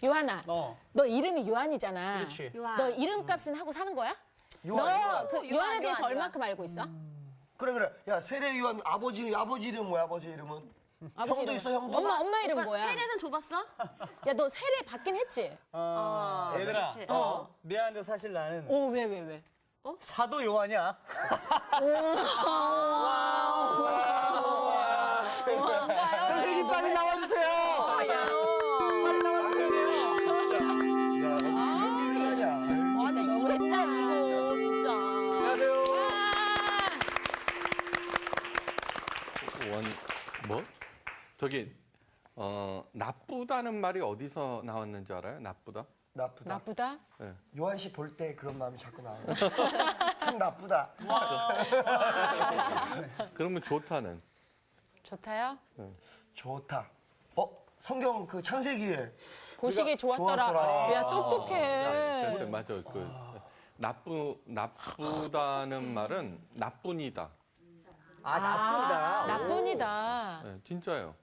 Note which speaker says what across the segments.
Speaker 1: 요한아, 너 이름이 요한이잖아.
Speaker 2: 그렇지.
Speaker 3: 요한.
Speaker 1: 너 이름값은 하고 사는 거야?
Speaker 4: 요한.
Speaker 1: 너 그 요한에 대해서
Speaker 3: 요한.
Speaker 1: 얼마큼 알고 있어?
Speaker 4: 그래. 야, 세례 요한 아버지 이름 뭐야? 아버지 이름은?
Speaker 1: 아버지
Speaker 4: 형도
Speaker 1: 이름.
Speaker 4: 있어, 형도?
Speaker 1: 엄마 이름 뭐야?
Speaker 3: 세례는 줘봤어?
Speaker 1: 야, 너 세례 받긴 했지?
Speaker 2: 얘들아,
Speaker 3: 그렇지.
Speaker 2: 미안한데 사실 나는
Speaker 1: 왜?
Speaker 2: 사도 요한이야. 선생님 빨리 나와주세요. 빨리 나와주세요.
Speaker 4: 야, 그런 일을 하냐?
Speaker 3: 맞아, 이겼다, 이거, 진짜.
Speaker 2: 안녕하세요.
Speaker 5: 뭐? 저기 나쁘다는 말이 어디서 나왔는지 알아요? 나쁘다?
Speaker 1: 나쁘다?
Speaker 4: 요한 씨 볼 때 그런 마음이 자꾸 나와요. 참 나쁘다.
Speaker 5: 그러면 좋다는?
Speaker 1: 좋다요?
Speaker 4: 좋다. 성경 그 창세기에
Speaker 1: 보시기 좋았더라.
Speaker 4: 좋았더라.
Speaker 1: 야, 똑똑해.
Speaker 5: 그래, 맞아. 나쁘다는 말은 나뿐이다.
Speaker 2: 나쁘다.
Speaker 1: 나뿐이다.
Speaker 5: 네, 진짜요.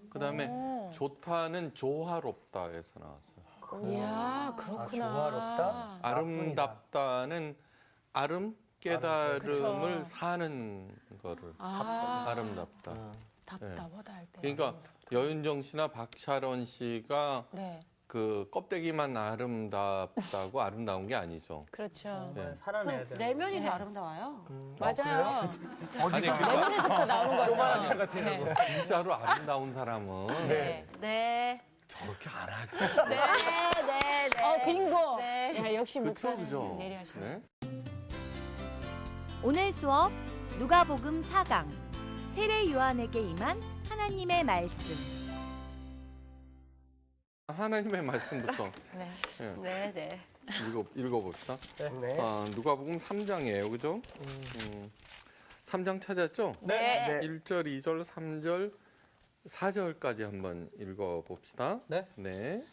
Speaker 5: 그 다음에 좋다는 조화롭다에서 나왔어요.
Speaker 1: 이야, 그렇구나.
Speaker 4: 조화롭다?
Speaker 5: 아름답다는 깨달음을
Speaker 1: 그쵸.
Speaker 5: 사는 거를 아름답다.
Speaker 1: 답답하다 할 때.
Speaker 5: 그러니까 여윤정 씨나 박샤론 씨가
Speaker 1: 네,
Speaker 5: 그 껍데기만 아름답다고 아름다운 게 아니죠.
Speaker 1: 그렇죠.
Speaker 5: 네.
Speaker 2: 살아내야 돼.
Speaker 3: 내면이
Speaker 1: 네.
Speaker 3: 아름다워요.
Speaker 1: 맞아요.
Speaker 5: 아니
Speaker 1: 내면에서부터 나오는 거죠. 네.
Speaker 5: 진짜로 아름다운 사람은
Speaker 1: 네.
Speaker 3: 네.
Speaker 5: 저렇게 안 하지.
Speaker 3: 네.
Speaker 1: 빙고.
Speaker 3: 네.
Speaker 1: 야, 역시
Speaker 5: 그쵸,
Speaker 1: 목사님
Speaker 5: 그죠?
Speaker 1: 예리하시네.
Speaker 5: 네?
Speaker 6: 오늘 수업 누가복음 4강 세례 요한에게 임한 하나님의 말씀.
Speaker 5: 하나님의 말씀부터
Speaker 1: 네.
Speaker 3: 네.
Speaker 5: 읽어봅시다.
Speaker 4: 네.
Speaker 5: 누가복음 3장이에요. 그죠? 3장 찾았죠?
Speaker 1: 네.
Speaker 5: 1절, 2절, 3절, 4절까지 한번 읽어봅시다.
Speaker 2: 네.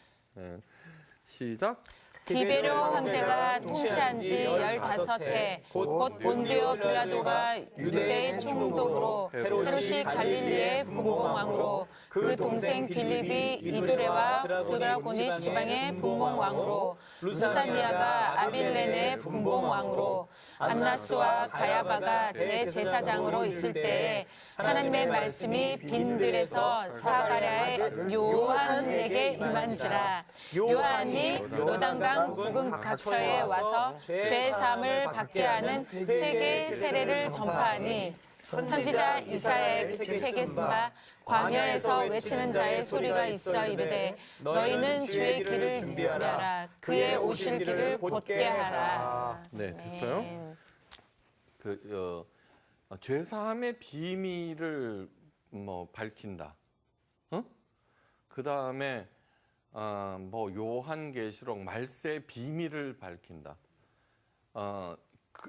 Speaker 5: 시작.
Speaker 1: 디베료 황제가 통치한 지 15해 곧 본디오 빌라도가 유대의 총독으로 헤롯이 갈릴리의 분봉왕으로 그 동생 빌립이 이두레와 드라고니 지방의 분봉왕으로 루사니아가 아빌렌의 분봉왕으로 안나스와 가야바가 대제사장으로 있을 때에 하나님의 말씀이 빈들에서 사가랴의 요한에게 임한지라. 요한이 요단강 북은 각처에 와서 죄 사함을 받게 하는 회개 세례를 전파하니 선지자 이사야의 책에 쓴 바 광야에서 외치는 자의 소리가 있어 이르되 너희는 주의 길을 준비하라. 그의 오실 길을 곧게 하라.
Speaker 5: 네, 됐어요? 죄사함의 비밀을 밝힌다. 그 다음에 요한계시록 말세의 비밀을 밝힌다.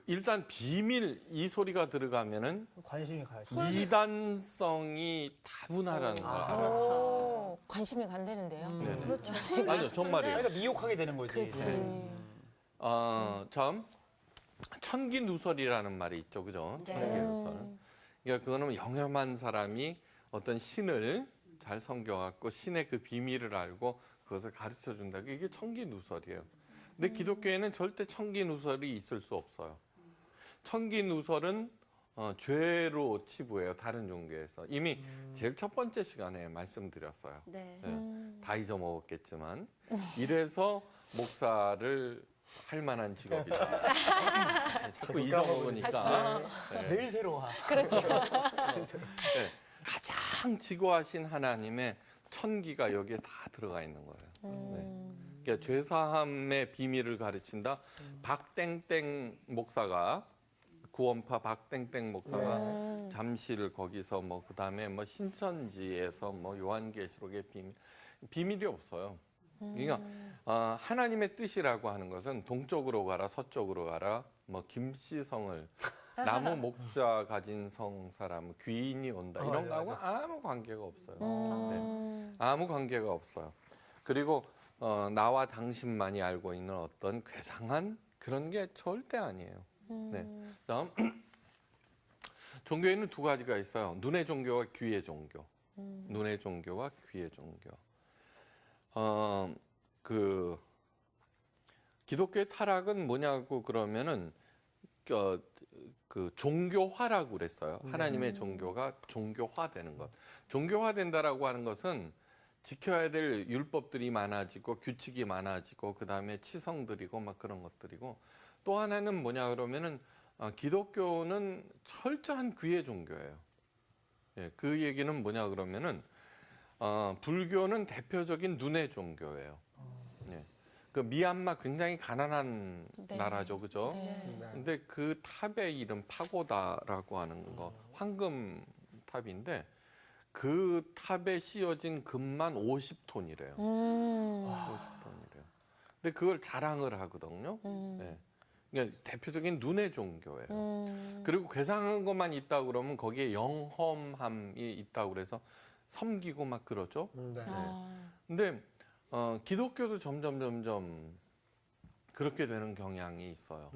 Speaker 5: 일단 비밀 이 소리가 들어가면은
Speaker 2: 관심이 가야지.
Speaker 5: 이단성이 다분하다는 거야.
Speaker 1: 오, 관심이 간다는데요.
Speaker 5: 그렇죠. 아니요, 정말이에요.
Speaker 2: 그러니까 미혹하게 되는 거지.
Speaker 1: 그렇지.
Speaker 5: 참 천기누설이라는 말이 있죠, 그죠? 천기누설. 그러니까 그거는 영험한 사람이 어떤 신을 잘 섬겨갖고 신의 그 비밀을 알고 그것을 가르쳐 준다. 이게 천기누설이에요. 근데 기독교에는 절대 천기누설이 있을 수 없어요. 천기누설은 죄로 치부해요. 다른 종교에서. 이미 제일 첫 번째 시간에 말씀드렸어요.
Speaker 3: 네.
Speaker 5: 다 잊어먹었겠지만 이래서 목사를 할 만한 직업이다. 자꾸 잊어먹으니까.
Speaker 2: 매일 새로워.
Speaker 1: 그렇죠.
Speaker 5: 네. 가장 지고하신 하나님의 천기가 여기에 다 들어가 있는 거예요. 네. 그러니까 죄사함의 비밀을 가르친다. 박땡땡 목사가 구원파 박땡땡 목사가 잠실 거기서 그다음에 신천지에서 요한계시록의 비밀이 없어요. 그러니까 하나님의 뜻이라고 하는 것은 동쪽으로 가라, 서쪽으로 가라, 김씨성을 나무 목자 가진 성 사람, 귀인이 온다 이런 거하고 아무 관계가 없어요. 네. 아무 관계가 없어요. 그리고 나와 당신만이 알고 있는 어떤 괴상한 그런 게 절대 아니에요. 네. 다음 종교에는 두 가지가 있어요. 눈의 종교와 귀의 종교. 눈의 종교와 귀의 종교. 그 기독교의 타락은 뭐냐고 그러면은 그 종교화라고 그랬어요. 하나님의 종교가 종교화되는 것. 종교화된다라고 하는 것은 지켜야 될 율법들이 많아지고 규칙이 많아지고 그다음에 치성들이고 막 그런 것들이고 또 하나는 뭐냐 그러면은 기독교는 철저한 귀의 종교예요. 예, 그 얘기는 뭐냐 그러면은 불교는 대표적인 눈의 종교예요. 예. 그 미얀마 굉장히 가난한
Speaker 1: 네.
Speaker 5: 나라죠, 그죠?
Speaker 1: 네.
Speaker 5: 근데 그 탑의 이름 파고다라고 하는 거 황금 탑인데 그 탑에 씌어진 금만 50톤이래요. 50톤이래요. 근데 그걸 자랑을 하거든요. 네. 그러니까 대표적인 눈의 종교예요. 그리고 괴상한 것만 있다 그러면 거기에 영험함이 있다 그래서 섬기고 막 그러죠.
Speaker 4: 네.
Speaker 5: 근데 기독교도 점점 그렇게 되는 경향이 있어요.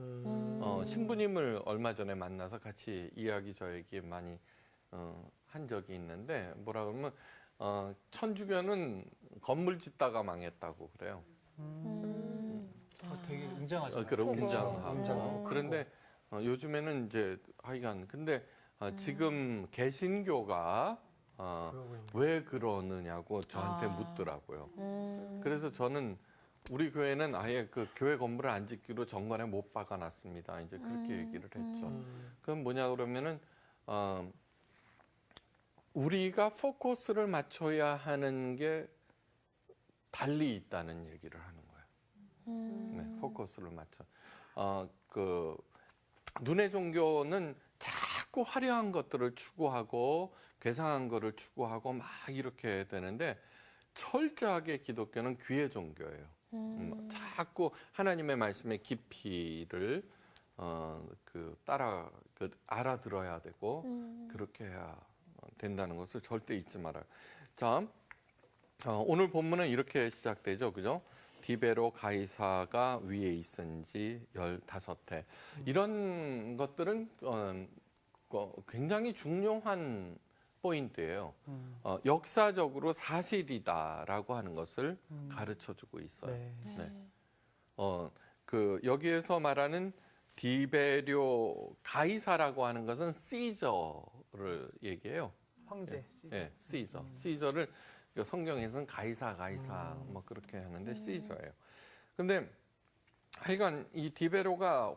Speaker 5: 신부님을 얼마 전에 만나서 같이 이야기 저에게 많이 한 적이 있는데 뭐라 그러면 천주교는 건물 짓다가 망했다고 그래요.
Speaker 2: 되게 웅장하죠.
Speaker 5: 그런
Speaker 1: 그죠.
Speaker 5: 웅장하고 그런데 요즘에는 이제 하여간 근데 지금 개신교가 왜 그러느냐고 저한테 묻더라고요. 그래서 저는 우리 교회는 아예 그 교회 건물을 안 짓기로 정관에 못 박아놨습니다. 이제 그렇게 얘기를 했죠. 그건 뭐냐 그러면은 우리가 포커스를 맞춰야 하는 게 달리 있다는 얘기를 하는 거예요. 네, 포커스를 맞춰. 그 눈의 종교는 자꾸 화려한 것들을 추구하고 괴상한 것을 추구하고 막 이렇게 되는데 철저하게 기독교는 귀의 종교예요. 자꾸 하나님의 말씀의 깊이를 알아들어야 되고 그렇게 해야 된다는 것을 절대 잊지 말아요. 자, 오늘 본문은 이렇게 시작되죠, 그죠? 디베로 가이사가 위에 있은지 15해. 이런 것들은 굉장히 중요한 포인트예요. 역사적으로 사실이다라고 하는 것을 가르쳐주고 있어요. 네. 그 여기에서 말하는 디베료 가이사라고 하는 것은 시저를 얘기해요.
Speaker 2: 황제.
Speaker 5: 네, 시저. 시저를 성경에서는 가이사 뭐 그렇게 하는데 시저예요. 근데 하여간 이 디베로가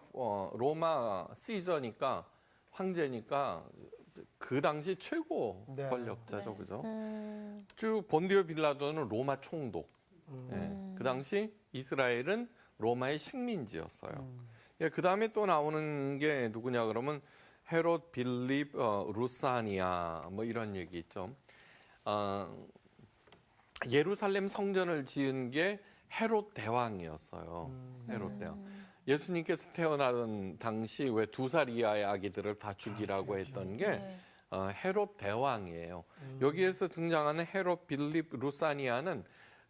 Speaker 5: 로마 시저니까 황제니까 그 당시 최고
Speaker 4: 네.
Speaker 5: 권력자죠, 그죠? 쭉 본디오 빌라도는 로마 총독. 예, 그 당시 이스라엘은 로마의 식민지였어요. 예, 그 다음에 또 나오는 게 누구냐 그러면 헤롯 빌립 루사니아 뭐 이런 얘기 있죠. 예루살렘 성전을 지은 게 헤롯 대왕이었어요. 헤롯 대왕. 예수님께서 태어나던 당시 왜 2살 이하의 아기들을 다 죽이라고 했던 게 헤롯 대왕이에요. 여기에서 등장하는 헤롯 빌립 루사니아는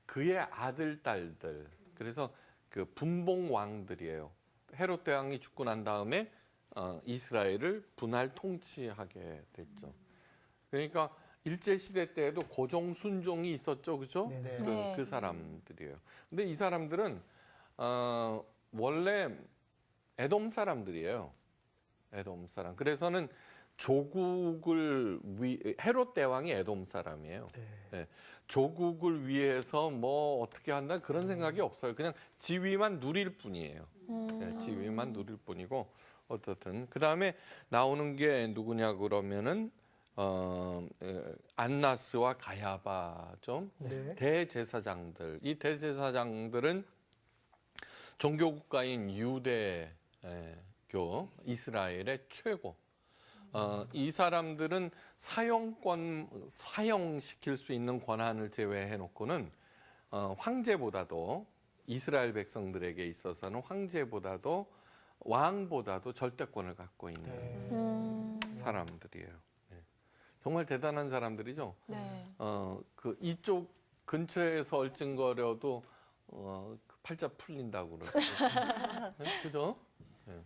Speaker 5: 그의 아들, 딸들. 그래서 그 분봉 왕들이에요. 헤롯 대왕이 죽고 난 다음에 이스라엘을 분할 통치하게 됐죠. 그러니까 일제 시대 때에도 고종 순종이 있었죠, 그죠?
Speaker 1: 네.
Speaker 5: 그 사람들이에요. 근데 이 사람들은 원래 에돔 사람들이에요. 에돔 사람. 그래서는 조국을 헤롯 대왕이 에돔 사람이에요. 네. 조국을 위해서 뭐 어떻게 한다 그런 생각이 없어요. 그냥 지위만 누릴 뿐이에요. 네, 지위만 누릴 뿐이고 어떻든 그 다음에 나오는 게 누구냐 그러면은 안나스와 가야바죠.
Speaker 4: 네.
Speaker 5: 대제사장들. 이 대제사장들은 종교 국가인 유대교 이스라엘의 최고. 이 사람들은 사형시킬 수 있는 권한을 제외해 놓고는 황제보다도 이스라엘 백성들에게 있어서는 황제보다도 왕보다도 절대권을 갖고 있는 사람들이에요. 네. 정말 대단한 사람들이죠.
Speaker 1: 네.
Speaker 5: 그 이쪽 근처에서 얼쩡거려도 그 팔자 풀린다고 그러죠. 그죠? 네.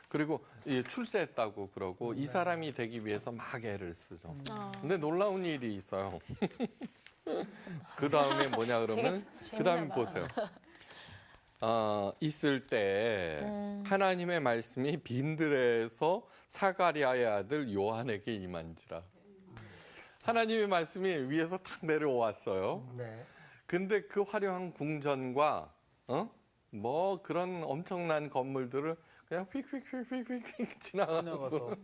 Speaker 5: 그리고 출세했다고 그러고 이 사람이 되기 위해서 막 애를 쓰죠. 근데 놀라운 일이 있어요. 그 다음에 뭐냐 그러면
Speaker 1: 되게
Speaker 5: 그 다음에
Speaker 1: 재밌나 봐.
Speaker 5: 보세요. 있을 때 하나님의 말씀이 빈들에서 사가랴의 아들 요한에게 임한지라. 하나님의 말씀이 위에서 탁 내려왔어요.
Speaker 4: 네.
Speaker 5: 근데 그 화려한 궁전과 뭐 그런 엄청난 건물들을 그냥 휙휙휙휙휙 지나가고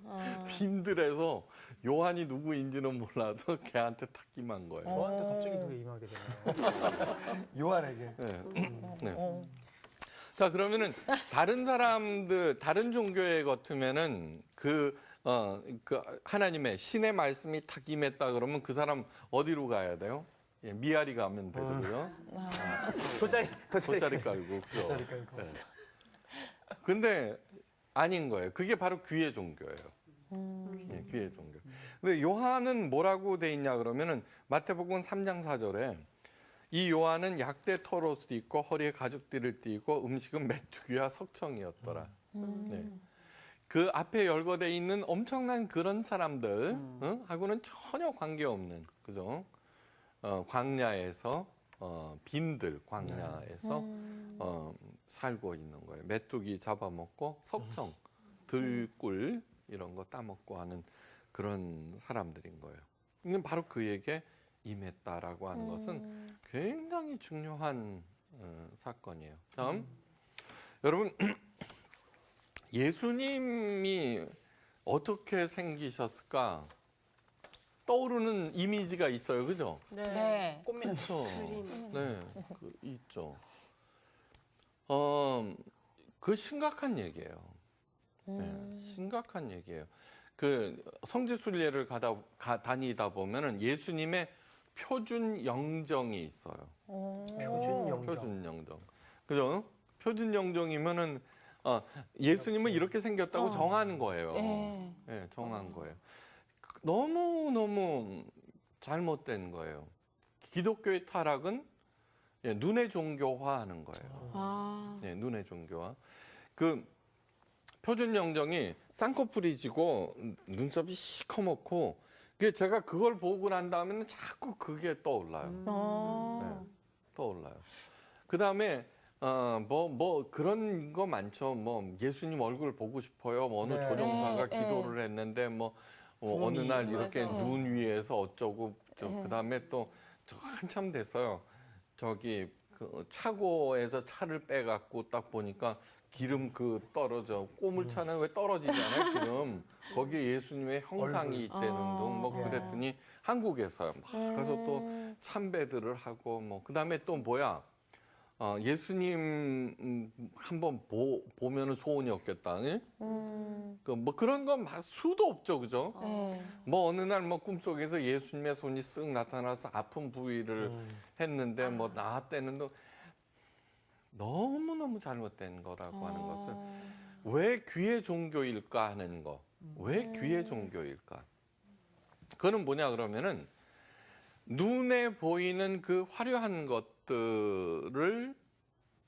Speaker 5: 빈들에서 요한이 누구인지는 몰라도 걔한테 탁 임한 거예요.
Speaker 2: 저한테 갑자기 그게 임하게 되네요.
Speaker 4: 요한에게.
Speaker 5: 네. 자, 그러면은 다른 사람들, 다른 종교에 같으면은 그 하나님의 신의 말씀이 탁 임했다 그러면 그 사람 어디로 가야 돼요? 예, 미아리 가면 되고요. 돗자리 깔고. 그죠?
Speaker 4: 돗자리 깔고.
Speaker 5: 네. 근데 아닌 거예요. 그게 바로 귀의 종교예요. 예, 귀의 종교. 근데 요한은 뭐라고 돼 있냐 그러면은 마태복음 3장 4절에 이 요한은 약대 털옷을 입고 허리에 가죽띠를 띠고 음식은 메뚜기와 석청이었더라. 네. 그 앞에 열거돼 있는 엄청난 그런 사람들 하고는 전혀 관계없는 그죠? 광야에서 빈들 광야에서 살고 있는 거예요. 메뚜기 잡아먹고 석청, 들꿀 이런 거 따먹고 하는 그런 사람들인 거예요. 근데 바로 그에게 임했다라고 하는 것은 굉장히 중요한 사건이에요. 다음, 여러분 예수님이 어떻게 생기셨을까? 떠오르는 이미지가 있어요, 그죠?
Speaker 1: 네.
Speaker 2: 꽃미는
Speaker 5: 그렇죠. 네, 그 있죠. 그 심각한 얘기예요. 네, 심각한 얘기예요. 그 성지순례를 다니다 보면은 예수님의 표준 영정이 있어요.
Speaker 4: 표준 영정.
Speaker 5: 표준 영정. 그죠? 표준 영정이면은 예수님은 이렇게 생겼다고 정하는 거예요.
Speaker 1: 네.
Speaker 5: 네, 정한 거예요. 너무 잘못된 거예요. 기독교의 타락은 눈의 종교화하는 거예요.
Speaker 1: 아.
Speaker 5: 네, 눈의 종교화. 그 표준 영정이 쌍꺼풀이 지고 눈썹이 시커멓고 제가 그걸 보고 난 다음에는 자꾸 그게 떠올라요. 네, 떠올라요. 그 다음에 뭐 그런 거 많죠. 뭐 예수님 얼굴 보고 싶어요. 뭐 어느
Speaker 4: 네.
Speaker 5: 조종사가
Speaker 1: 네,
Speaker 5: 기도를 했는데 뭐 어느 날 이렇게
Speaker 3: 맞아.
Speaker 5: 눈 위에서 어쩌고 그 다음에 또 한참 됐어요. 저기 그 차고에서 차를 빼갖고 딱 보니까 기름 떨어져 꼬물차는 왜 떨어지잖아요 기름 거기에 예수님의 형상이 있다는 둥 뭐 그랬더니 한국에서 막 가서 또 참배들을 하고 뭐 그다음에 또 뭐야 예수님 한번 보면은 소원이 없겠다. 뭐 그런 건 수도 없죠, 그죠? 뭐 어느 날 뭐 꿈속에서 예수님의 손이 쓱 나타나서 아픈 부위를 했는데 뭐 나았다는 너무너무 잘못된 거라고 하는 것을 왜 귀의 종교일까 하는 거. 왜 귀의 종교일까? 그거는 뭐냐 그러면은 눈에 보이는 그 화려한 것들을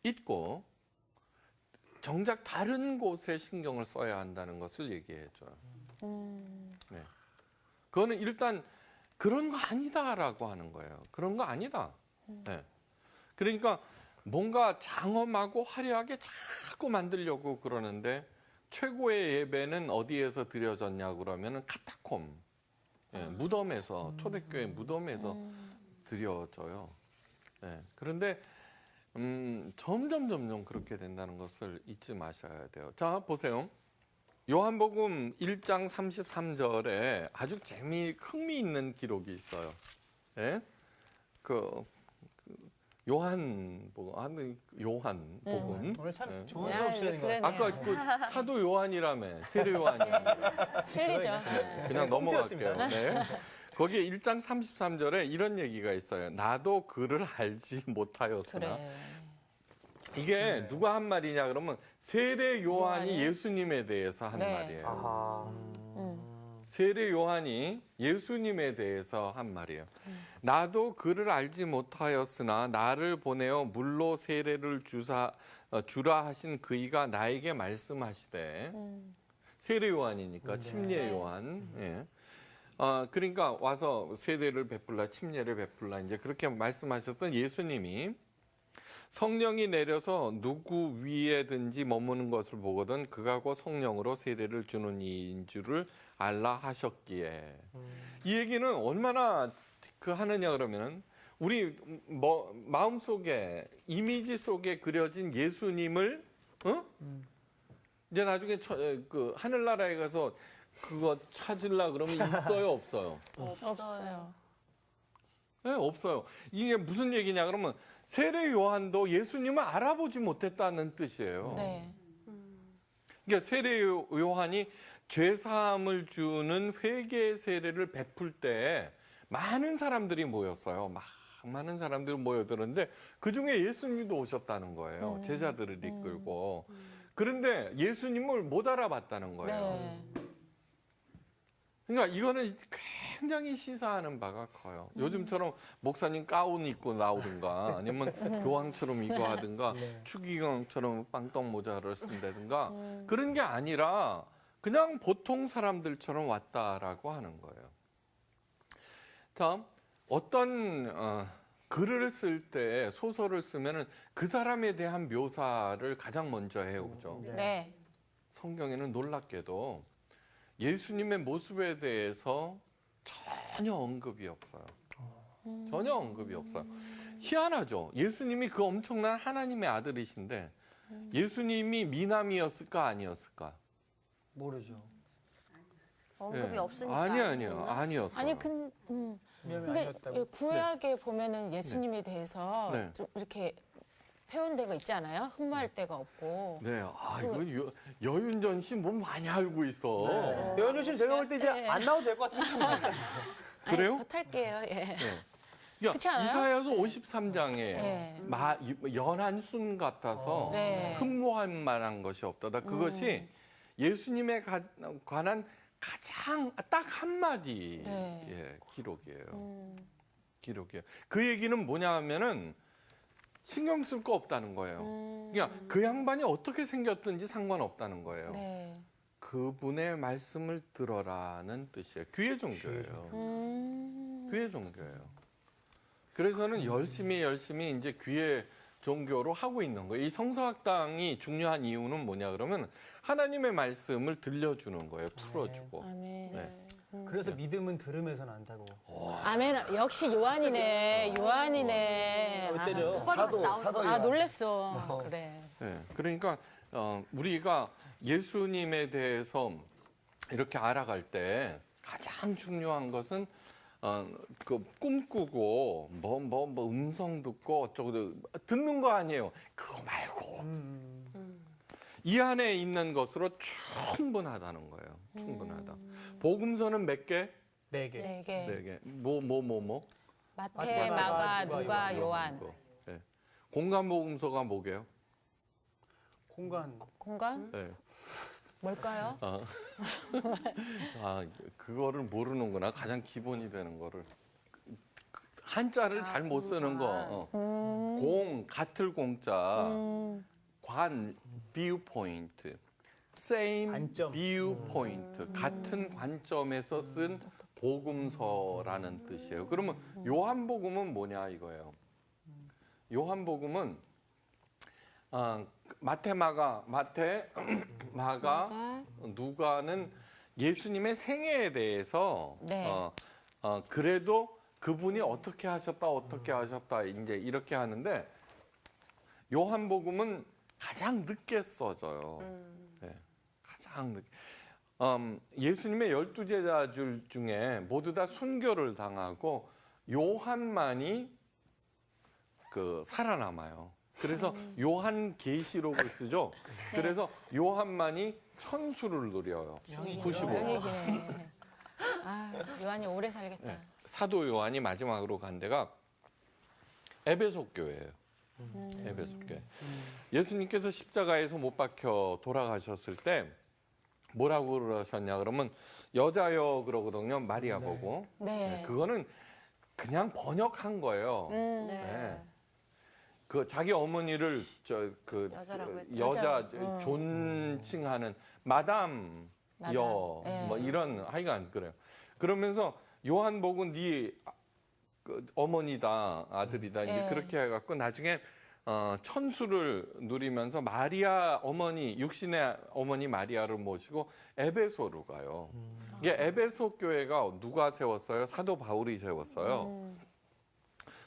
Speaker 5: 잊고 정작 다른 곳에 신경을 써야 한다는 것을 얘기해 줘요. 네. 그거는 일단 그런 거 아니다라고 하는 거예요. 그런 거 아니다. 네. 그러니까 뭔가 장엄하고 화려하게 자꾸 만들려고 그러는데 최고의 예배는 어디에서 드려졌냐 그러면은 카타콤, 무덤에서 초대교회 무덤에서 드려져요. 네. 그런데 점점 그렇게 된다는 것을 잊지 마셔야 돼요. 자, 보세요. 요한복음 1장 33절에 아주 흥미있는 기록이 있어요. 예? 요한복음.
Speaker 2: 오늘 참
Speaker 5: 네.
Speaker 2: 좋은
Speaker 1: 야,
Speaker 2: 수업 시간인 것 같아요.
Speaker 5: 아까 그 사도 요한이라며, 세례 요한이라며.
Speaker 1: 틀리죠.
Speaker 5: 그냥 넘어갈게요. 네. 거기에 1장 33절에 이런 얘기가 있어요. 나도 그를 알지 못하였으나.
Speaker 1: 그래.
Speaker 5: 이게 누가 한 말이냐 그러면 세례 요한이
Speaker 1: 요한이?
Speaker 5: 예수님에 대해서 한
Speaker 1: 네.
Speaker 5: 말이에요.
Speaker 2: 아하.
Speaker 5: 세례 요한이 예수님에 대해서 한 말이에요. 나도 그를 알지 못하였으나 나를 보내어 물로 세례를 주라 하신 그이가 나에게 말씀하시되 세례 요한이니까 침례 요한. 예. 그러니까 와서 세례를 베풀라, 침례를 베풀라 이제 그렇게 말씀하셨던 예수님이 성령이 내려서 누구 위에든지 머무는 것을 보거든 그가고 성령으로 세례를 주는 이인 줄을 알라 하셨기에 이 얘기는 얼마나 하느냐 그러면은 우리 마음 속에 이미지 속에 그려진 예수님을 이제 나중에 그 하늘나라에 가서 그거 찾으려 그러면 있어요 없어요?
Speaker 1: 없어요.
Speaker 5: 네, 없어요. 이게 무슨 얘기냐 그러면 세례 요한도 예수님을 알아보지 못했다는 뜻이에요.
Speaker 1: 네.
Speaker 5: 그러니까 세례 요한이 죄 사함을 주는 회개 세례를 베풀 때 많은 사람들이 모였어요. 많은 사람들이 모여들었는데 그중에 예수님도 오셨다는 거예요. 제자들을 이끌고. 그런데 예수님을 못 알아봤다는 거예요.
Speaker 1: 네.
Speaker 5: 그러니까 이거는 굉장히 시사하는 바가 커요. 요즘처럼 목사님 가운 입고 나오든가 아니면 교황처럼 이거 하든가 추기경처럼 빵떡 모자를 쓴다든가 그런 게 아니라 그냥 보통 사람들처럼 왔다라고 하는 거예요. 다음 어떤 글을 쓸 때 소설을 쓰면은 그 사람에 대한 묘사를 가장 먼저 해오죠.
Speaker 1: 네.
Speaker 5: 성경에는 놀랍게도 예수님의 모습에 대해서 전혀 언급이 없어요. 전혀 언급이 없어요. 희한하죠. 예수님이 그 엄청난 하나님의 아들이신데 예수님이 미남이었을까 아니었을까?
Speaker 4: 모르죠.
Speaker 3: 언급이
Speaker 5: 예.
Speaker 3: 없으니까.
Speaker 5: 아니었어요.
Speaker 1: 아니 근데 구약에 보면은 예수님에 대해서
Speaker 5: 네.
Speaker 1: 좀 이렇게 표현대가 있지 않아요? 흠모할 데가 없고.
Speaker 5: 네, 이거 여윤전 씨 뭐 많이 알고 있어.
Speaker 2: 여현주 씨는 제가 볼 때 이제
Speaker 1: 네.
Speaker 2: 안 나와도 될 것 같습니다.
Speaker 5: 그래요?
Speaker 1: 더 탈게요. 예.
Speaker 5: 야,
Speaker 1: 그렇지 않아요?
Speaker 5: 이사야서 53장에
Speaker 1: 네.
Speaker 5: 연한 순 같아서
Speaker 1: 네.
Speaker 5: 흠모할 만한 것이 없다. 그것이 예수님에 관한 가장 딱 한마디
Speaker 1: 네.
Speaker 5: 예, 기록이에요. 기록이에요. 그 얘기는 뭐냐 하면은 신경 쓸 거 없다는 거예요. 그러니까 그 양반이 어떻게 생겼든지 상관없다는 거예요.
Speaker 1: 네.
Speaker 5: 그분의 말씀을 들어라는 뜻이에요. 귀의 종교예요. 귀의 종교예요. 그래서는 열심히 이제 귀의 종교로 하고 있는 거예요. 이 성서학당이 중요한 이유는 뭐냐 그러면 하나님의 말씀을 들려주는 거예요. 풀어주고.
Speaker 1: 아멘.
Speaker 5: 네.
Speaker 2: 그래서 믿음은 들으면서 난다고.
Speaker 1: 아멘. 역시 요한이네. 요한이네.
Speaker 2: 어때요?
Speaker 4: 사도
Speaker 1: 아 놀랬어. 그래.
Speaker 5: 네. 그러니까 우리가 예수님에 대해서 이렇게 알아갈 때 가장 중요한 것은 그 꿈꾸고 뭐 음성 듣고 어쩌고 듣는 거 아니에요. 그거 말고 이 안에 있는 것으로 충분하다는 거예요. 충분하다. 복음서는 몇 개?
Speaker 2: 4개.
Speaker 1: 네 개.
Speaker 5: 네 개. 뭐?
Speaker 1: 마태, 마가, 누가, 요한.
Speaker 5: 네. 공간 복음서가 뭐게요?
Speaker 2: 공간.
Speaker 1: 공간?
Speaker 5: 네.
Speaker 1: 뭘까요?
Speaker 5: 그거를 모르는구나. 가장 기본이 되는 거를. 한자를 잘 못 쓰는 거. 공, 같을 공자. 관, viewpoint. same
Speaker 2: 관점.
Speaker 5: viewpoint. 같은 관점에서 쓴 복음서라는 뜻이에요. 그러면 요한복음은 뭐냐 이거예요. 요한복음은 마태, 마가, 누가는 예수님의 생애에 대해서
Speaker 1: 네.
Speaker 5: 그래도 그분이 어떻게 하셨다 이제 이렇게 하는데 요한복음은 가장 늦게 써져요. 네, 가장 늦게. 예수님의 12제자 중에 모두 다 순교를 당하고 요한만이 살아남아요. 그래서 요한계시록을 쓰죠. 그래서 요한만이 천수를 누려요. 95세.
Speaker 1: 명이 기네. 요한이 오래 살겠다.
Speaker 5: 네. 사도 요한이 마지막으로 간 데가 에베소 교회예요. 에베소 교회. 예수님께서 십자가에서 못 박혀 돌아가셨을 때 뭐라고 그러셨냐 그러면 여자여 그러거든요. 마리아 보고.
Speaker 1: 네.
Speaker 5: 그거는 그냥 번역한 거예요. 네. 그 자기 어머니를
Speaker 3: 여자라고 했죠.
Speaker 5: 여자 존칭하는 마담
Speaker 1: 마담.
Speaker 5: 여
Speaker 1: 네.
Speaker 5: 뭐 이런 하여간 그래요. 그러면서 요한복음 네 어머니다, 아들이다. 이제
Speaker 1: 예.
Speaker 5: 그렇게 해갖고 나중에 천수를 누리면서 마리아 어머니, 육신의 어머니 마리아를 모시고 에베소로 가요. 이게 에베소 교회가 누가 세웠어요? 사도 바울이 세웠어요.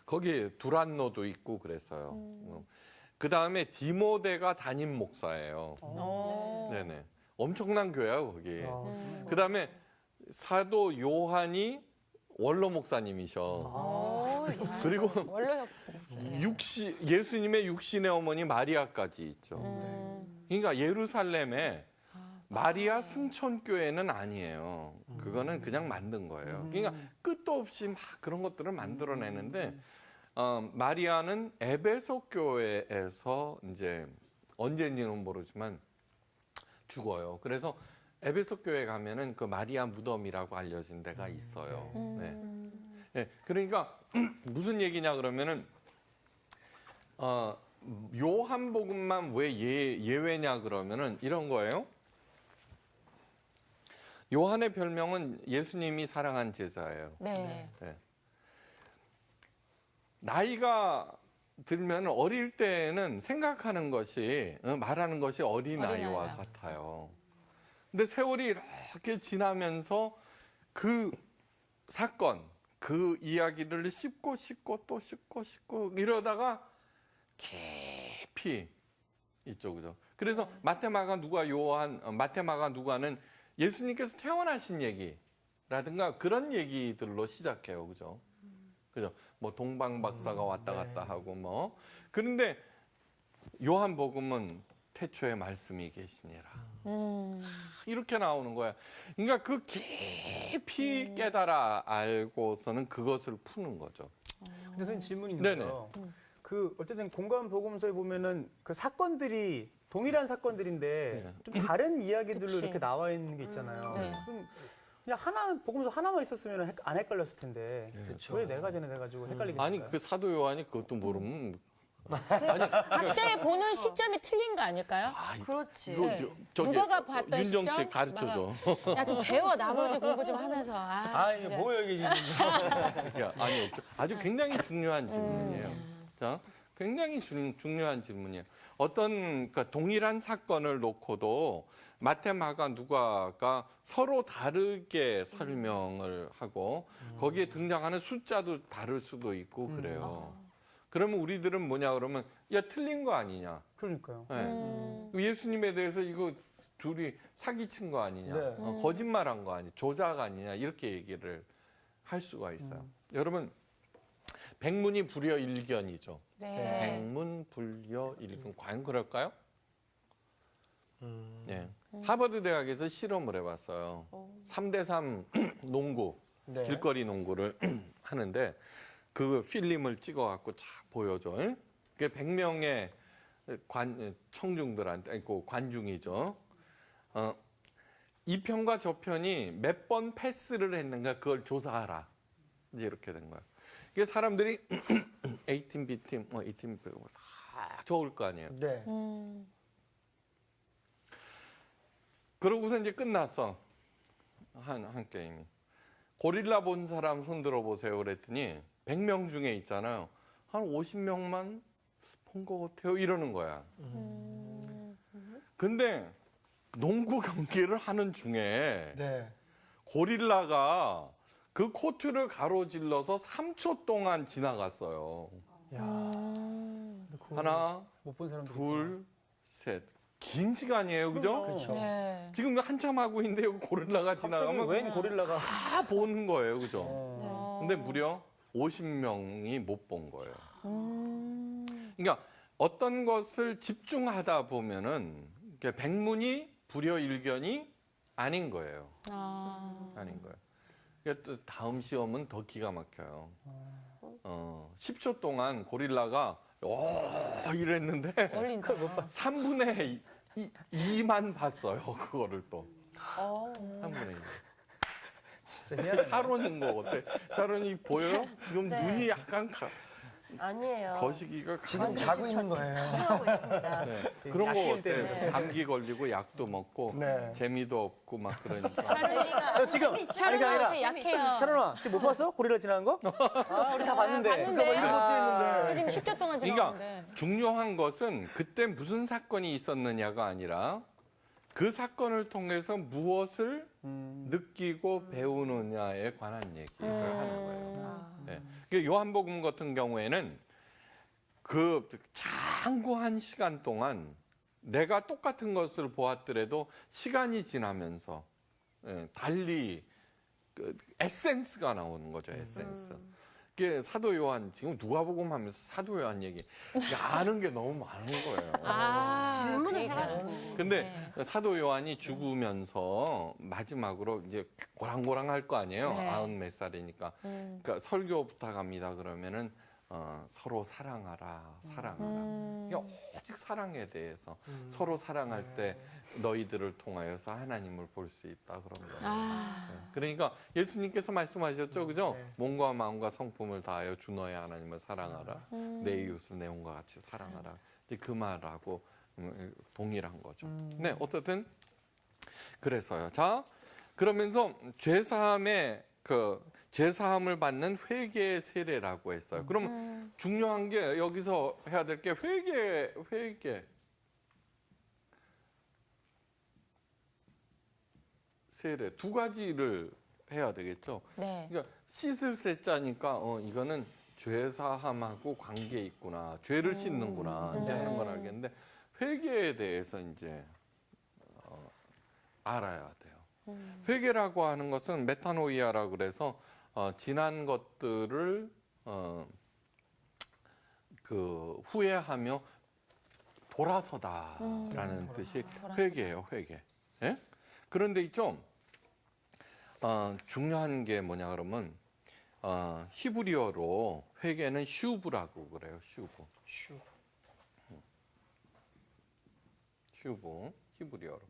Speaker 5: 거기 두란노도 있고 그랬어요. 그 다음에 디모데가 담임 목사예요. 네네. 엄청난 교회야 거기. 그 다음에 사도 요한이 원로 목사님이셔. 그리고
Speaker 1: 원래
Speaker 5: 예수님의 육신의 어머니 마리아까지 있죠. 그러니까 예루살렘에 마리아 승천교회는 아니에요. 그거는 그냥 만든 거예요. 그러니까 끝도 없이 막 그런 것들을 만들어내는데 마리아는 에베소 교회에서 이제 언제인지는 모르지만 죽어요. 그래서 에베소 교회 가면은 그 마리아 무덤이라고 알려진 데가 있어요. 네. 네. 그러니까 무슨 얘기냐 그러면은 요한복음만 왜 예외냐 그러면은 이런 거예요. 요한의 별명은 예수님이 사랑한 제자예요.
Speaker 1: 네.
Speaker 5: 네. 나이가 들면 어릴 때는 생각하는 것이 말하는 것이 어린아이와
Speaker 1: 어린아이다.
Speaker 5: 같아요. 근데 세월이 이렇게 지나면서 그 사건, 그 이야기를 씹고 또 씹고 이러다가 깊이 있죠, 그죠? 그래서 마테마가 누가는 예수님께서 태어나신 얘기라든가 그런 얘기들로 시작해요, 그죠? 그죠? 뭐 동방 박사가 왔다 갔다 하고 뭐. 그런데 요한복음은 태초에 말씀이 계시니라. 이렇게 나오는 거야. 그러니까 그 깊이 깨달아 알고서는 그것을 푸는 거죠.
Speaker 2: 근데 선생님 질문이
Speaker 5: 네네.
Speaker 2: 있는데요. 그 어쨌든 공간 복음서에 보면은 그 사건들이 동일한 사건들인데
Speaker 5: 네.
Speaker 2: 좀 다른 이야기들로
Speaker 1: 그치.
Speaker 2: 이렇게 나와 있는 게 있잖아요.
Speaker 1: 네.
Speaker 2: 그럼 그냥 복음서 하나만 있었으면 안 헷갈렸을 텐데 왜 네 가지나 돼가지고 헷갈리겠어요?
Speaker 5: 아니 그 사도 요한이 그것도 모르면
Speaker 1: 각자의 보는 시점이 틀린 거 아닐까요?
Speaker 6: 그렇지.
Speaker 5: 이거
Speaker 1: 네.
Speaker 5: 저기
Speaker 1: 누가가 봤던
Speaker 5: 윤정 씨
Speaker 1: 시점?
Speaker 5: 가르쳐줘.
Speaker 1: 야 좀 배워 나머지 공부 좀 하면서.
Speaker 2: 이게
Speaker 1: 진짜.
Speaker 2: 뭐예요 이게 지금?
Speaker 5: 야, 아니 아주 굉장히 중요한 질문이에요. 자, 굉장히 중요한 질문이에요. 어떤 그러니까 동일한 사건을 놓고도 마태, 마가, 누가가 서로 다르게 설명을 하고 거기에 등장하는 숫자도 다를 수도 있고 그래요. 그러면 우리들은 뭐냐 그러면 야 틀린 거 아니냐.
Speaker 2: 그러니까요.
Speaker 5: 네. 예수님에 대해서 이거 둘이 사기친 거 아니냐.
Speaker 4: 네.
Speaker 5: 거짓말한 거 아니냐. 조작 아니냐. 이렇게 얘기를 할 수가 있어요. 여러분 백문이 불여일견이죠.
Speaker 1: 네.
Speaker 5: 백문불여일견 과연 그럴까요? 네. 하버드 대학에서 실험을 해봤어요. 3대3 농구,
Speaker 4: 네.
Speaker 5: 길거리 농구를 하는데 그 필름을 찍어갖고 쫙 보여줘. 그게 100명의 청중들한테, 아니, 관중이죠. 이 편과 저 편이 몇 번 패스를 했는가 그걸 조사하라. 이제 이렇게 된 거예요. 이게 사람들이 A팀, B팀, A팀, B팀 다 적을 거 아니에요.
Speaker 4: 네.
Speaker 5: 그러고서 이제 끝났어. 한 게임이. 고릴라 본 사람 손 들어보세요. 그랬더니 100명 중에 있잖아요. 한 50명만 본 것 같아요. 이러는 거야. 근데 농구 경기를 하는 중에
Speaker 4: 네.
Speaker 5: 고릴라가 그 코트를 가로질러서 3초 동안 지나갔어요.
Speaker 2: 야,
Speaker 5: 하나,
Speaker 2: 못 본 사람들.
Speaker 5: 둘, 셋. 긴 시간이에요. 그죠?
Speaker 2: 그렇죠.
Speaker 1: 네.
Speaker 5: 지금 한참 하고 있는데 고릴라가
Speaker 2: 갑자기
Speaker 5: 지나가면
Speaker 2: 웬 고릴라가
Speaker 5: 다 보는 거예요. 그죠?
Speaker 1: 어.
Speaker 5: 근데 무려 50명이 못 본 거예요. 그러니까 어떤 것을 집중하다 보면은 백문이 불여일견이 아닌 거예요. 아닌 거예요. 그러니까 또 다음 시험은 더 기가 막혀요. 10초 동안 고릴라가 이랬는데
Speaker 1: 어울린다.
Speaker 5: 3분의 2만 봤어요. 그거를 또. 3분의 2.
Speaker 2: 진짜 희한하네.
Speaker 5: 사론인 거 어때? 사론이 보여요? 지금 눈이 약간
Speaker 3: 아니에요.
Speaker 5: 거시기가
Speaker 4: 지금
Speaker 5: 강해요.
Speaker 4: 자고 있는 거예요.
Speaker 3: 하고 있습니다.
Speaker 5: 네. 그런 거
Speaker 2: 약기운
Speaker 5: 어때?
Speaker 2: 때문에.
Speaker 5: 감기 걸리고 약도 먹고
Speaker 4: 네.
Speaker 5: 재미도 없고 막 그러니까.
Speaker 2: 너 지금 아니 그게 아니라
Speaker 1: 샤론아 약해요.
Speaker 2: 샤론아 지금 못 봤어? 고릴라 지나간 거? 아 우리 다 봤는데.
Speaker 1: 봤는데.
Speaker 2: 아,
Speaker 1: 지금 10초 동안
Speaker 5: 그러니까
Speaker 1: 지나갔는데.
Speaker 5: 중요한 것은 그때 무슨 사건이 있었느냐가 아니라 그 사건을 통해서 무엇을 느끼고 배우느냐에 관한 얘기를 하는 거예요. 네. 그러니까 요한복음 같은 경우에는 그 장구한 시간 동안 내가 똑같은 것을 보았더라도 시간이 지나면서 달리 그 에센스가 나오는 거죠, 에센스. 그게 사도 요한, 지금 누가복음 하면서 사도 요한 얘기 아는 게 너무 많은 거예요.
Speaker 1: 아,
Speaker 3: 질문을
Speaker 1: 그러니까.
Speaker 3: 해가지고.
Speaker 5: 근데 사도 요한이 죽으면서 마지막으로 이제 고랑고랑할 거 아니에요.
Speaker 1: 네.
Speaker 5: 90몇 살이니까. 그러니까 설교 부탁합니다. 그러면은 서로 사랑하라. 그러니까 오직 사랑에 대해서 서로 사랑할 때 너희들을 통하여서 하나님을 볼 수 있다 그런 거예요.
Speaker 1: 아,
Speaker 5: 네. 그러니까 예수님께서 말씀하셨죠, 그죠?
Speaker 4: 네.
Speaker 5: 몸과 마음과 성품을 다하여 주 너의 하나님을 사랑하라. 내 이웃을 내 몸과 같이 사랑하라. 이제 그 말하고 동일한 거죠. 네, 어떻든 그래서요. 자, 그러면서 죄사함을 받는 회개의 세례라고 했어요. 그럼 중요한 게 여기서 해야 될 게 회개. 세례 두 가지를 해야 되겠죠.
Speaker 1: 네.
Speaker 5: 그러니까 씻을 세자니까 이거는 죄 사함하고 관계 있구나. 죄를 씻는구나. 이제 하는 건 알겠는데 회개에 대해서 이제 알아야 돼요. 회개라고 하는 것은 메타노이아라 그래서 지난 것들을 그 후회하며 돌아서다라는 뜻이 회개예요. 회개. 예? 그런데 있죠. 중요한 게 뭐냐 그러면 히브리어로 회개는 슈브라고 그래요. 슈브 히브리어로.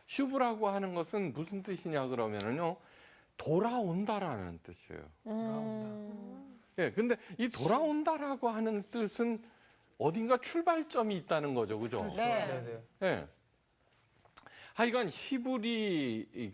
Speaker 5: 슈브라고 하는 것은 무슨 뜻이냐 그러면은요. 돌아온다라는 뜻이에요. 예, 근데 이 돌아온다라고 하는 뜻은 어딘가 출발점이 있다는 거죠. 그죠?
Speaker 1: 네.
Speaker 2: 네네.
Speaker 5: 예. 하여간 히브리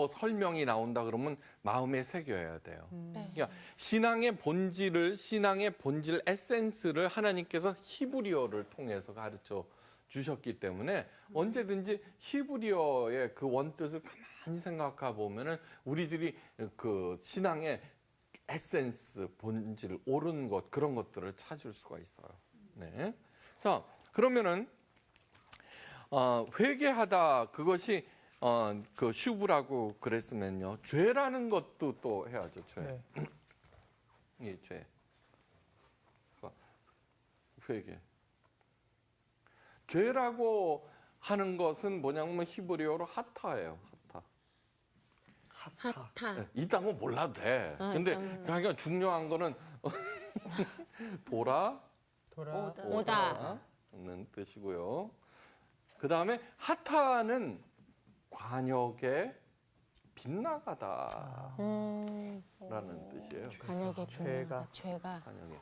Speaker 5: 설명이 나온다 그러면 마음에 새겨야 돼요.
Speaker 1: 네.
Speaker 5: 그러니까 신앙의 본질 에센스를 하나님께서 히브리어를 통해서 가르쳐 주셨기 때문에 언제든지 히브리어의 그 원뜻을 가만히 생각해 보면은 우리들이 그 신앙의 에센스, 본질, 옳은 것 그런 것들을 찾을 수가 있어요. 네. 자, 그러면은 회개하다 그것이 그 슈브라고 그랬으면요. 죄라는 것도 또 해야죠. 죄.
Speaker 2: 네.
Speaker 5: 이 죄. 회개. 죄라고 하는 것은 뭐냐면 히브리어로 하타예요. 하타.
Speaker 1: 핫타.
Speaker 5: 이딴 거 몰라도 돼. 근데 그러니까 중요한 거는 오다는 뜻이고요. 그 다음에 하타는 관역에 빗나가다라는 뜻이에요.
Speaker 1: 관역의
Speaker 2: 죄가.
Speaker 1: 죄가.
Speaker 5: 관역에.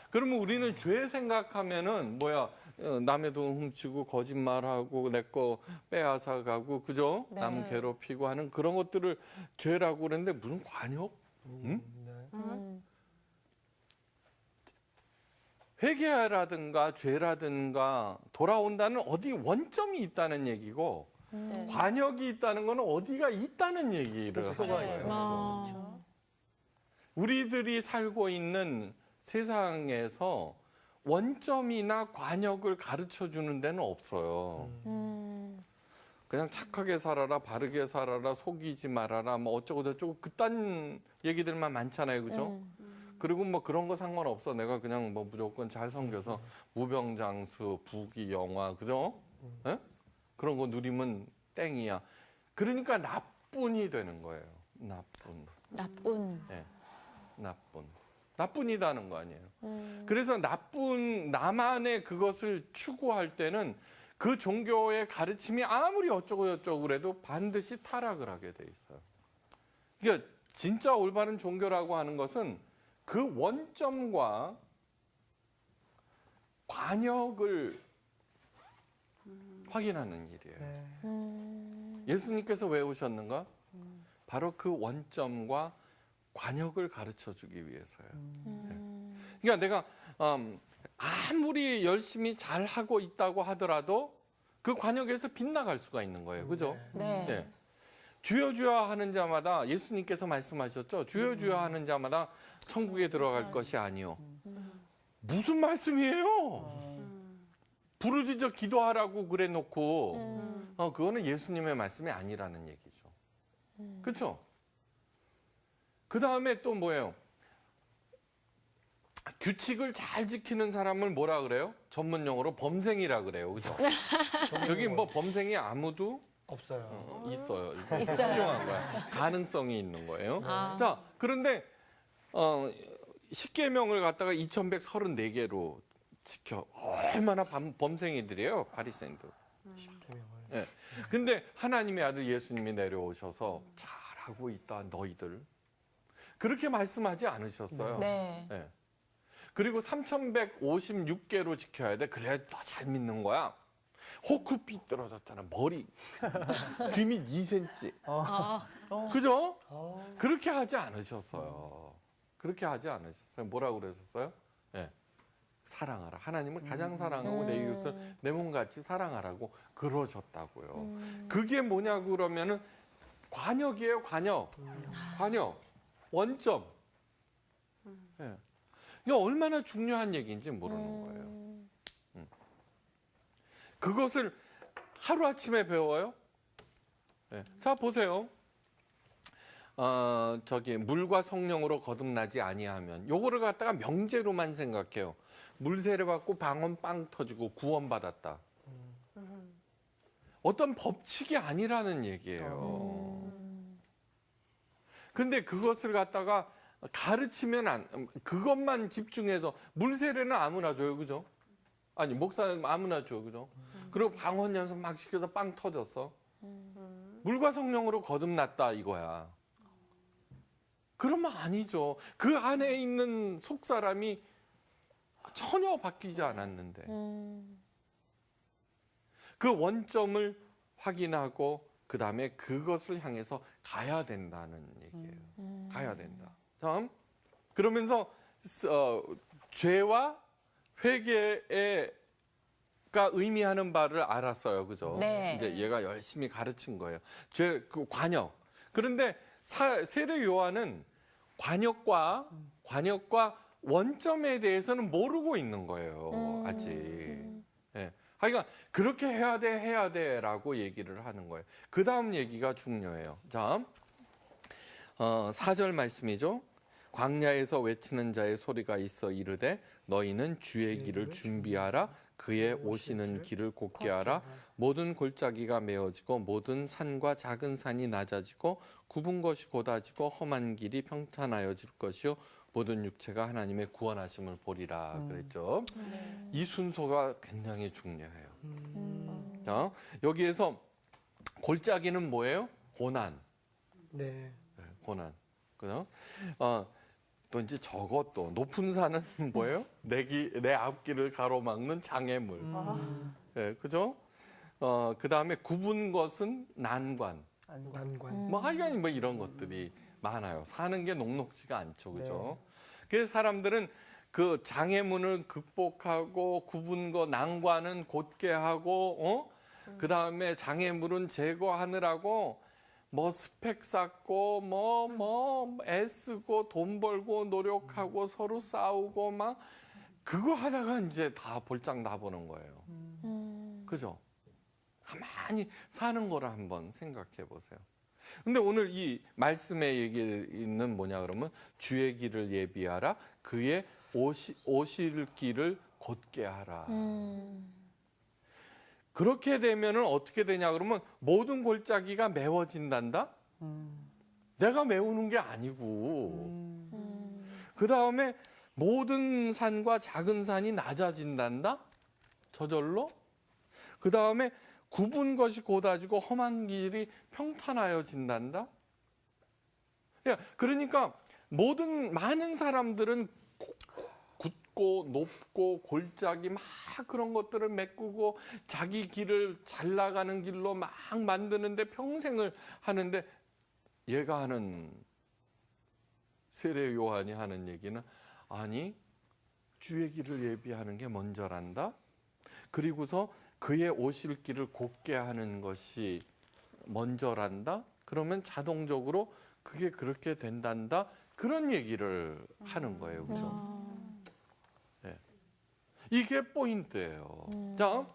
Speaker 5: 그러면 우리는 죄 생각하면은 남의 돈 훔치고 거짓말하고 내 거 빼앗아 가고 그죠?
Speaker 1: 네.
Speaker 5: 남 괴롭히고 하는 그런 것들을 죄라고 그러는데 무슨 관역? 응? 회개라든가 죄라든가 돌아온다는 어디 원점이 있다는 얘기고 관역이 있다는 거는 어디가 있다는 얘기를 하는 거예요.
Speaker 1: 아,
Speaker 5: 우리들이 살고 있는 세상에서 원점이나 관역을 가르쳐 주는 데는 없어요. 그냥 착하게 살아라, 바르게 살아라, 속이지 말아라, 뭐 어쩌고 저쩌고 그딴 얘기들만 많잖아요, 그죠? 그리고 뭐 그런 거 상관없어. 내가 그냥 뭐 무조건 잘 섬겨서 무병장수, 부귀영화, 그죠? 에? 그런 거 누리면 땡이야. 그러니까 나뿐이 되는 거예요. 나쁜.
Speaker 1: 나쁜.
Speaker 5: 나뿐이다는 거 아니에요. 그래서 나만의 그것을 추구할 때는 그 종교의 가르침이 아무리 어쩌고 저쩌고 그래도 반드시 타락을 하게 돼 있어요. 그러니까 진짜 올바른 종교라고 하는 것은 그 원점과 관역을 확인하는 일이에요.
Speaker 2: 네.
Speaker 5: 예수님께서 왜 오셨는가? 바로 그 원점과 관역을 가르쳐 주기 위해서요. 그러니까 내가 아무리 열심히 잘 하고 있다고 하더라도 그 관역에서 빗나갈 수가 있는 거예요. 그죠?
Speaker 1: 네.
Speaker 5: 네. 주여 주여 하는 자마다 예수님께서 말씀하셨죠. 주여 주여 하는 자마다 천국에 들어갈 것이 아니요. 무슨 말씀이에요? 부르짖어 기도하라고 그래 놓고 그거는 예수님의 말씀이 아니라는 얘기죠. 그렇죠? 그 다음에 또 뭐예요? 규칙을 잘 지키는 사람을 뭐라 그래요? 전문 용어로 범생이라 그래요. 그죠? 여기 뭐 범생이 아무도
Speaker 4: 없어요.
Speaker 5: 있어요.
Speaker 1: 있어요.
Speaker 5: 훌륭한 거야. 가능성이 있는 거예요.
Speaker 1: 아.
Speaker 5: 자, 그런데 10계명을 갖다가 2134개로 지켜. 얼마나 범생이들이에요, 바리새인들. 네. 근데 하나님의 아들 예수님이 내려오셔서 잘하고 있다, 너희들. 그렇게 말씀하지 않으셨어요.
Speaker 1: 네.
Speaker 5: 네. 그리고 3156개로 지켜야 돼. 그래야 더 잘 믿는 거야. 호흡 삐뚤어졌잖아. 머리. 귀밑 2cm. 그죠? 그렇게 하지 않으셨어요. 그렇게 하지 않으셨어요. 뭐라고 그러셨어요? 네. 사랑하라. 하나님을 가장 사랑하고 내 이웃을 내 몸같이 사랑하라고 그러셨다고요. 그게 뭐냐고 그러면은 관역이에요. 관역. 관역. 원점. 네. 이게 얼마나 중요한 얘기인지 모르는 거예요. 그것을 하루아침에 배워요? 네. 자, 보세요. 물과 성령으로 거듭나지 아니하면 요거를 갖다가 명제로만 생각해요. 물 세례 받고 방언 빵 터지고 구원받았다. 어떤 법칙이 아니라는 얘기예요. 근데 그것을 갖다가 가르치면 그것만 집중해서 물 세례는 아무나 줘요. 그죠? 아니, 목사는 아무나 줘요. 그죠? 그리고 방언 연습 막 시켜서 빵 터졌어. 물과 성령으로 거듭났다 이거야. 그러면 아니죠. 그 안에 있는 속사람이 전혀 바뀌지 않았는데. 그 원점을 확인하고 그 다음에 그것을 향해서 가야 된다는 얘기예요. 가야 된다. 다음. 그러면서 죄와 회개가 의미하는 바를 알았어요. 그죠?
Speaker 1: 네.
Speaker 5: 이제 얘가 열심히 가르친 거예요. 그 관역. 그런데 세례 요한은 관역과 원점에 대해서는 모르고 있는 거예요. 아직. 예. 그러니까 그렇게 해야 돼라고 얘기를 하는 거예요. 그 다음 얘기가 중요해요. 자, 4절 말씀이죠. 광야에서 외치는 자의 소리가 있어 이르되 너희는 주의 길을 준비하라. 그의 오시는 길을 곧게 하라. 모든 골짜기가 메어지고 모든 산과 작은 산이 낮아지고 굽은 것이 곧아지고 험한 길이 평탄하여질 것이요 모든 육체가 하나님의 구원하심을 보리라 그랬죠. 이 순서가 굉장히 중요해요. 자, 여기에서 골짜기는 뭐예요? 고난.
Speaker 4: 네.
Speaker 5: 네, 고난. 그죠? 또 이제 저것도 높은 산은 뭐예요? 내 앞길을 가로막는 장애물. 네, 그죠? 그 다음에 굽은 것은 난관.
Speaker 4: 난관.
Speaker 5: 뭐 하여간 뭐 이런 것들이 많아요. 사는 게 녹록지가 않죠, 그죠? 그래서 사람들은 그 장애물을 극복하고 굽은 거 난관은 곧게 하고, 그 다음에 장애물은 제거하느라고 뭐 스펙 쌓고 뭐 애쓰고 돈 벌고 노력하고 서로 싸우고 막 그거 하다가 이제 다 볼짝 나보는 거예요. 그죠? 가만히 사는 거를 한번 생각해 보세요. 근데 오늘 이 말씀의 얘기는 뭐냐 그러면 주의 길을 예비하라. 그의 오실 길을 곧게 하라. 그렇게 되면은 어떻게 되냐 그러면 모든 골짜기가 메워진단다? 내가 메우는 게 아니고. 그 다음에 모든 산과 작은 산이 낮아진단다? 저절로? 그 다음에 굽은 것이 곧아지고 험한 길이 평탄하여진단다? 그러니까 많은 사람들은 굳고 높고 골짜기 막 그런 것들을 메꾸고 자기 길을 잘 나가는 길로 막 만드는데 평생을 하는데 얘가 하는 세례 요한이 하는 얘기는 아니 주의 길을 예비하는 게 먼저란다. 그리고서 그의 오실 길을 곧게 하는 것이 먼저란다. 그러면 자동적으로 그게 그렇게 된단다. 그런 얘기를 하는 거예요. 그죠? 네. 이게 포인트예요. 자,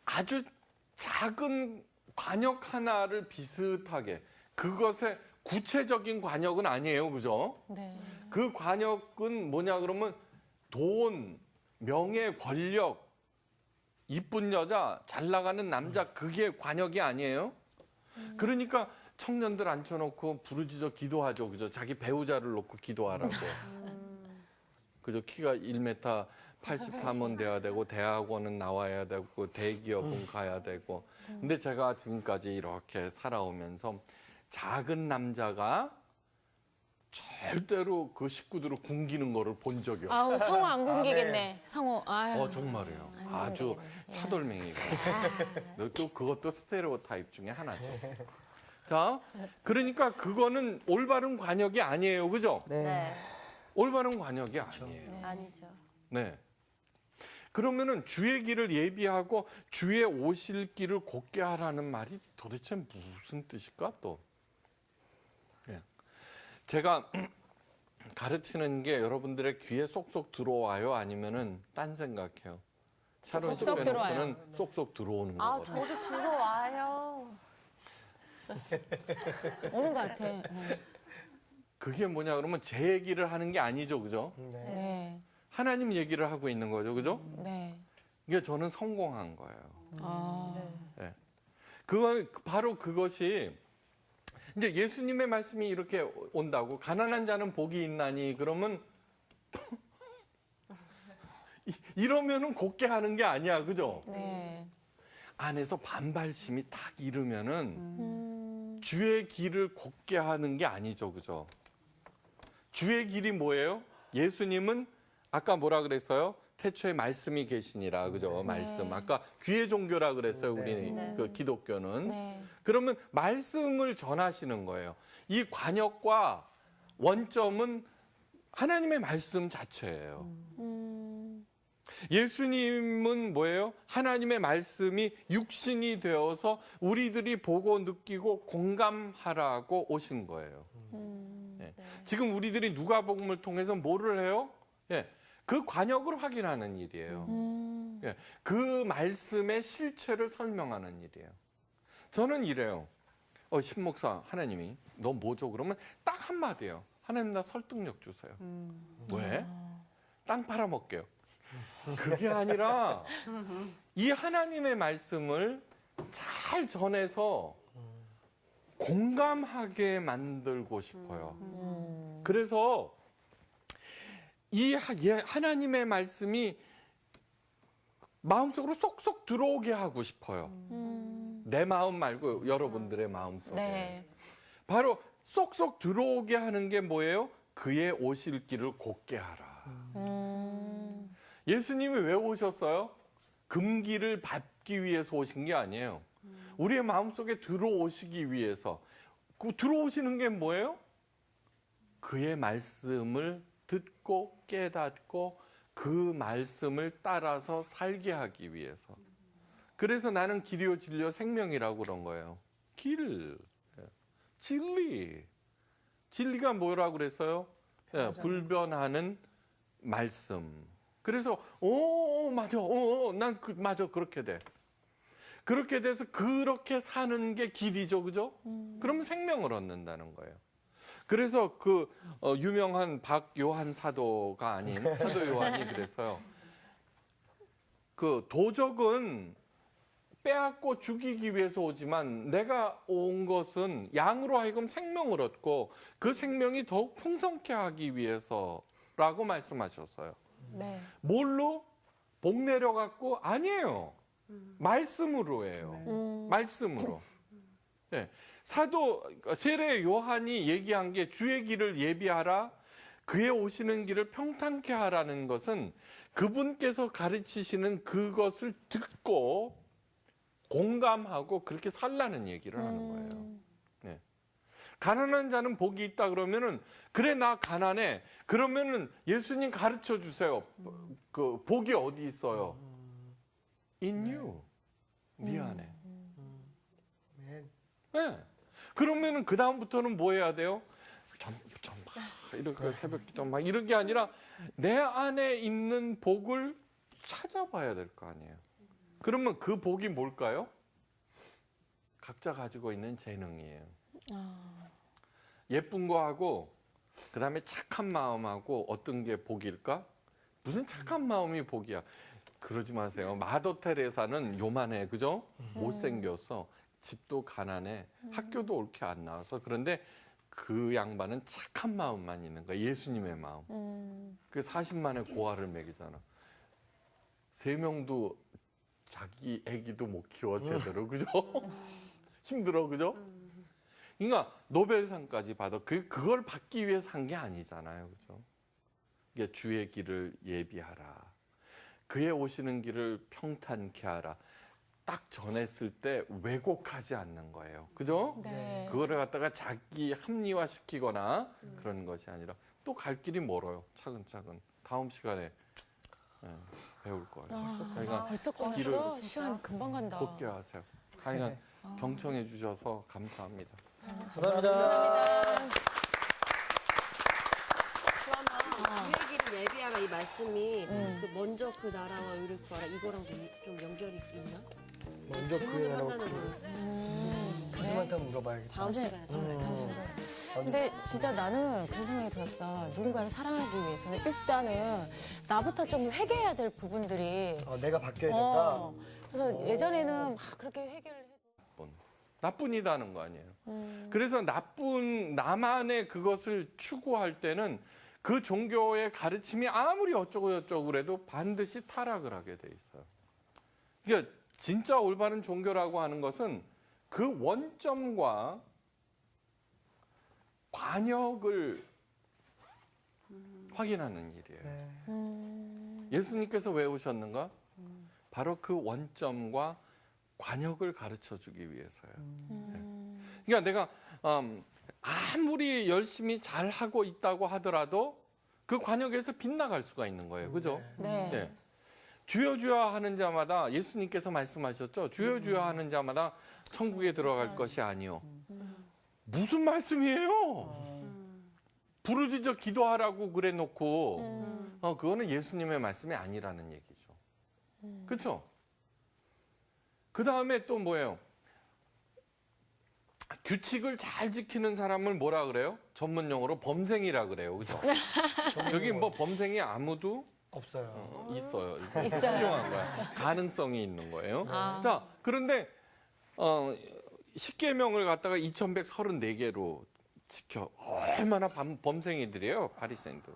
Speaker 5: 아주 작은 관역 하나를 비슷하게 그것의 구체적인 관역은 아니에요. 그죠?
Speaker 1: 네.
Speaker 5: 그 관역은 뭐냐 그러면 돈, 명예, 권력, 이쁜 여자, 잘 나가는 남자 그게 관역이 아니에요. 그러니까 청년들 앉혀놓고 부르짖어 기도하죠. 그죠? 자기 배우자를 놓고 기도하라고. 그죠? 키가 1m 83은 돼야 되고 대학원은 나와야 되고 대기업은 가야 되고. 근데 제가 지금까지 이렇게 살아오면서 작은 남자가 절대로 그 식구들을 굶기는 거를 본 적이 없어요.
Speaker 1: 아우 성우 안 굶기겠네. 성우. 아유.
Speaker 5: 정말이에요.
Speaker 1: 안
Speaker 5: 아주
Speaker 1: 굶기겠네.
Speaker 5: 차돌맹이가.
Speaker 1: 아,
Speaker 5: 또 그것도 스테레오타입 중에 하나죠. 자, 그러니까 그거는 올바른 관역이 아니에요. 그죠?
Speaker 7: 네.
Speaker 5: 올바른 관역이 아니에요.
Speaker 7: 아니죠.
Speaker 5: 네. 그러면은 주의 길을 예비하고 주의 오실 길을 곧게 하라는 말이 도대체 무슨 뜻일까 또? 예. 제가 가르치는 게 여러분들의 귀에 쏙쏙 들어와요? 아니면은 딴 생각해요? 차로
Speaker 1: 쏙쏙 들어와요.
Speaker 5: 빼놓고는 쏙쏙 들어오는
Speaker 7: 아,
Speaker 5: 거거든요.
Speaker 7: 저도 들어와요.
Speaker 1: 오는 것 같아.
Speaker 5: 그게 뭐냐 그러면 제 얘기를 하는 게 아니죠. 그죠?
Speaker 1: 네.
Speaker 5: 하나님 얘기를 하고 있는 거죠. 그죠?
Speaker 1: 네.
Speaker 5: 이게 저는 성공한 거예요.
Speaker 1: 아.
Speaker 5: 네. 그거 바로 그것이 이제 예수님의 말씀이 이렇게 온다고 가난한 자는 복이 있나니 그러면 이러면은 곧게 하는 게 아니야. 그죠?
Speaker 1: 네.
Speaker 5: 안에서 반발심이 탁 이르면은 주의 길을 곧게 하는 게 아니죠. 그죠? 주의 길이 뭐예요? 예수님은 아까 뭐라 그랬어요? 태초에 말씀이 계시니라. 그죠? 말씀. 아까 귀의 종교라 그랬어요. 우리 그 기독교는.
Speaker 1: 네.
Speaker 5: 그러면 말씀을 전하시는 거예요. 이 관역과 원점은 하나님의 말씀 자체예요. 예수님은 뭐예요? 하나님의 말씀이 육신이 되어서 우리들이 보고 느끼고 공감하라고 오신 거예요. 예. 지금 우리들이 누가복음을 통해서 뭐를 해요? 예. 그 관역을 확인하는 일이에요. 예. 그 말씀의 실체를 설명하는 일이에요. 저는 이래요. 신목사 하나님이 너 뭐죠? 그러면 딱 한마디예요. 하나님 나 설득력 주세요. 왜? 땅 팔아먹게요. 그게 아니라 이 하나님의 말씀을 잘 전해서 공감하게 만들고 싶어요. 그래서 이 하나님의 말씀이 마음속으로 쏙쏙 들어오게 하고 싶어요. 내 마음 말고 여러분들의 마음속에.
Speaker 1: 네.
Speaker 5: 바로 쏙쏙 들어오게 하는 게 뭐예요? 그의 오실 길을 곧게 하라. 예수님이 왜 오셨어요? 금기를 밟기 위해서 오신 게 아니에요. 우리의 마음속에 들어오시기 위해서. 그 들어오시는 게 뭐예요? 그의 말씀을 듣고 깨닫고 그 말씀을 따라서 살게 하기 위해서. 그래서 나는 길이요 진리요 생명이라고 그런 거예요. 길, 진리. 진리가 뭐라고 그랬어요? 예, 불변하는 말씀. 그래서 맞아, 난 맞아 그렇게 돼. 그렇게 돼서 그렇게 사는 게 길이죠, 그죠? 그럼 생명을 얻는다는 거예요. 그래서 그 유명한 박요한 사도가 아닌 사도 요한이 그랬어요. 그 도적은 빼앗고 죽이기 위해서 오지만 내가 온 것은 양으로 하여금 생명을 얻고 그 생명이 더욱 풍성케 하기 위해서라고 말씀하셨어요.
Speaker 1: 네.
Speaker 5: 뭘로? 복 내려갖고? 아니에요. 말씀으로 해요. 말씀으로. 예. 사도 세례 요한이 얘기한 게 주의 길을 예비하라, 그의 오시는 길을 평탄케 하라는 것은 그분께서 가르치시는 그것을 듣고 공감하고 그렇게 살라는 얘기를 하는 거예요. 네. 가난한 자는 복이 있다 그러면은 그래 나 가난해. 그러면은 예수님 가르쳐 주세요. 그 복이 어디 있어요? In you. 네 안에. 네. 그러면은 그 다음부터는 뭐 해야 돼요? 이렇게 새벽 기도 막 이런 게 아니라 내 안에 있는 복을 찾아봐야 될 거 아니에요. 그러면 그 복이 뭘까요? 각자 가지고 있는 재능이에요. 예쁜 거하고 그다음에 착한 마음하고 어떤 게 복일까? 무슨 착한 마음이 복이야. 그러지 마세요. 마더 테레사는 요만해. 그죠? 못생겼어. 집도 가난해. 학교도 옳게 안 나와서. 그런데 그 양반은 착한 마음만 있는 거야. 예수님의 마음. 그 40만의 고아를 먹이잖아. 3명도 자기 애기도 못 키워 제대로. 그죠? 힘들어. 그죠? 그러니까 노벨상까지 받아. 그걸 받기 위해서 한 게 아니잖아요. 그죠? 이게 주의 길을 예비하라. 그의 오시는 길을 평탄케 하라. 딱 전했을 때 왜곡하지 않는 거예요. 그죠?
Speaker 1: 네.
Speaker 5: 그거를 갖다가 자기 합리화시키거나 그러는 것이 아니라 또 갈 길이 멀어요. 차근차근. 다음 시간에 배울 거예요. 그러니까
Speaker 1: 벌써 끝났어?
Speaker 5: 길을
Speaker 1: 시간 금방 간다.
Speaker 5: 복귀하세요. 하여간 경청해 주셔서 감사합니다.
Speaker 2: 감사합니다.
Speaker 7: 주의 길을 예비하라 이 말씀이 그 먼저 그 나라와 의를 구하라 이거랑 좀 연결이 있나?
Speaker 4: 먼저 그
Speaker 7: 질문을
Speaker 4: 나라와
Speaker 7: 판단으로
Speaker 4: 교수한테 물어봐야겠다.
Speaker 7: 다음 시간에
Speaker 1: 다음 생각을. 근데 진짜 나는 그런 생각이 들었어. 누군가를 사랑하기 위해서는 일단은 나부터 좀 회개해야 될 부분들이.
Speaker 4: 내가 바뀌어야 된다.
Speaker 1: 그래서 예전에는 막 그렇게 회개를 해도.
Speaker 5: 나뿐이다는 거 아니에요. 그래서 나쁜 나만의 그것을 추구할 때는 그 종교의 가르침이 아무리 어쩌고 저쩌고 그래도 반드시 타락을 하게 돼 있어요. 그러니까 진짜 올바른 종교라고 하는 것은 그 원점과 관역을 확인하는 일이에요. 예수님께서 왜 오셨는가? 바로 그 원점과 관역을 가르쳐 주기 위해서요. 그러니까 내가 아무리 열심히 잘하고 있다고 하더라도 그 관역에서 빗나갈 수가 있는 거예요. 그죠?
Speaker 1: 네.
Speaker 5: 네. 주여 주여 하는 자마다 예수님께서 말씀하셨죠. 주여 주여 하는 자마다 천국에 들어갈 것이 아니요. 무슨 말씀이에요? 부르짖어 기도하라고 그래 놓고 그거는 예수님의 말씀이 아니라는 얘기죠. 그렇죠? 그 다음에 또 뭐예요? 규칙을 잘 지키는 사람을 뭐라 그래요? 전문 용어로 범생이라 그래요. 그죠? 여기 뭐 범생이 아무도
Speaker 4: 없어요.
Speaker 5: 있어요.
Speaker 1: 있어요.
Speaker 5: 훌륭한 거야. 가능성이 있는 거예요.
Speaker 1: 아.
Speaker 5: 자, 그런데 10계명을 갖다가 2134개로 지켜. 얼마나 범생이들이에요, 바리새인들.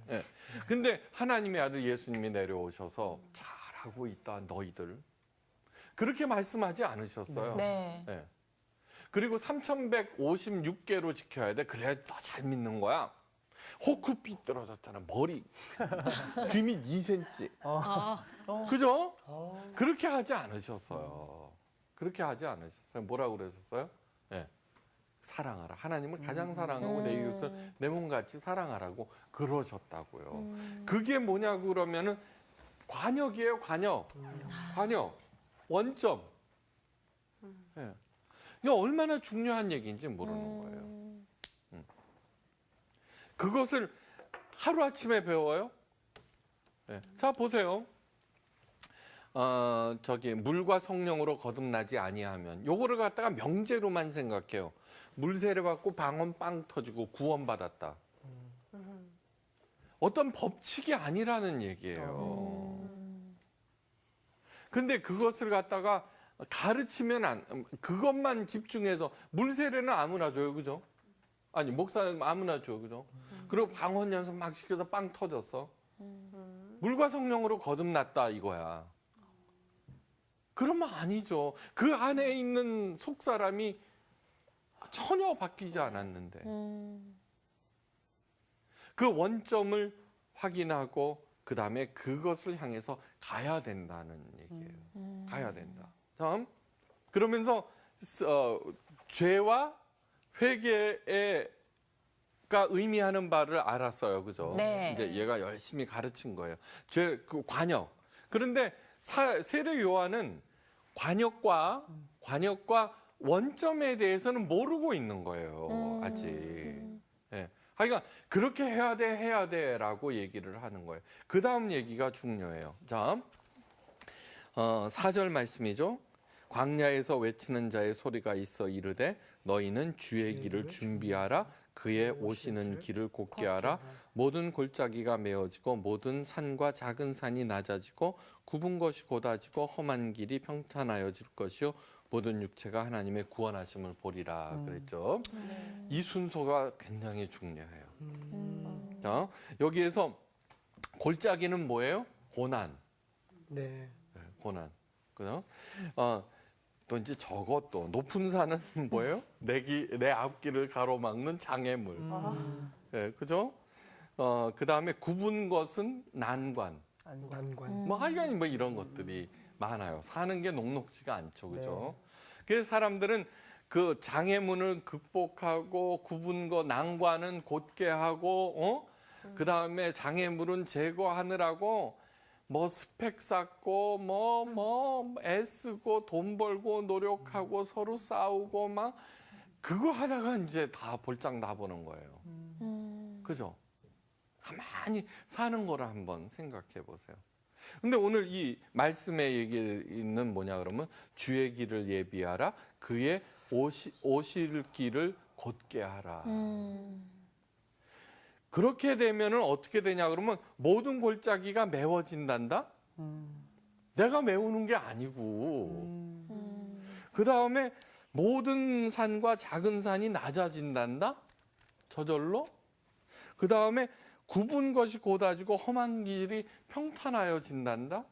Speaker 5: 네. 근데 하나님의 아들 예수님이 내려오셔서 잘하고 있다, 너희들. 그렇게 말씀하지 않으셨어요.
Speaker 1: 네.
Speaker 5: 네. 그리고 3156개로 지켜야 돼. 그래야 더 잘 믿는 거야. 호흡이 떨어졌잖아. 머리. 귀밑 2cm. 그죠? 그렇게 하지 않으셨어요. 그렇게 하지 않으셨어요. 뭐라고 그러셨어요? 네. 사랑하라. 하나님을 가장 사랑하고 내 이웃을 내 몸같이 사랑하라고 그러셨다고요. 그게 뭐냐고 그러면은 관역이에요. 관역. 관역. 원점. 네. 이게 얼마나 중요한 얘기인지 모르는 거예요. 그것을 하루아침에 배워요? 네. 자, 보세요. 물과 성령으로 거듭나지 아니하면 요거를 갖다가 명제로만 생각해요. 물 세례 받고 방언 빵 터지고 구원받았다. 어떤 법칙이 아니라는 얘기예요. 근데 그것을 갖다가 가르치면 그것만 집중해서 물 세례는 아무나 줘요. 그죠? 아니, 목사는 아무나 줘. 그죠? 그리고 방언 연습 막 시켜서 빵 터졌어. 물과 성령으로 거듭났다 이거야. 그러면 아니죠. 그 안에 있는 속 사람이 전혀 바뀌지 않았는데 그 원점을 확인하고 그 다음에 그것을 향해서 가야 된다는 얘기예요. 가야 된다. 다음 그러면서 죄와 회개가 의미하는 바를 알았어요, 그죠?
Speaker 1: 네.
Speaker 5: 이제 얘가 열심히 가르친 거예요. 그 관역. 그런데 세례 요한은 관역과 원점에 대해서는 모르고 있는 거예요, 아직. 예. 그러니까 그렇게 해야 돼라고 얘기를 하는 거예요. 그 다음 얘기가 중요해요. 자, 4절 말씀이죠. 광야에서 외치는 자의 소리가 있어 이르되 너희는 주의 길을 준비하라. 그의 오시는 길을 곧게 하라. 모든 골짜기가 메어지고 모든 산과 작은 산이 낮아지고 굽은 것이 곧아지고 험한 길이 평탄하여질 것이요 모든 육체가 하나님의 구원하심을 보리라 그랬죠. 이 순서가 굉장히 중요해요. 자, 여기에서 골짜기는 뭐예요? 고난.
Speaker 4: 네.
Speaker 5: 고난. 그죠? 또 이제 저것도 높은 산은 뭐예요? 내 앞길을 가로막는 장애물. 네, 그죠? 그 다음에 굽은 것은 난관.
Speaker 4: 난관.
Speaker 5: 뭐 하여간 뭐 이런 것들이 많아요. 사는 게 녹록지가 않죠, 그죠? 그래서 사람들은 그 장애물을 극복하고 굽은 거 난관은 곧게 하고, 그 다음에 장애물은 제거하느라고 뭐 스펙 쌓고 뭐 애쓰고 돈 벌고 노력하고 서로 싸우고 막 그거 하다가 이제 다 볼장 나보는 거예요. 그죠? 가만히 사는 거를 한번 생각해 보세요. 근데 오늘 이 말씀의 얘기는 뭐냐 그러면 주의 길을 예비하라. 그의 오실 길을 곧게 하라. 그렇게 되면은 어떻게 되냐 그러면 모든 골짜기가 메워진단다? 내가 메우는 게 아니고. 그 다음에 모든 산과 작은 산이 낮아진단다? 저절로? 그 다음에 굽은 것이 곧아지고 험한 길이 평탄하여진단다?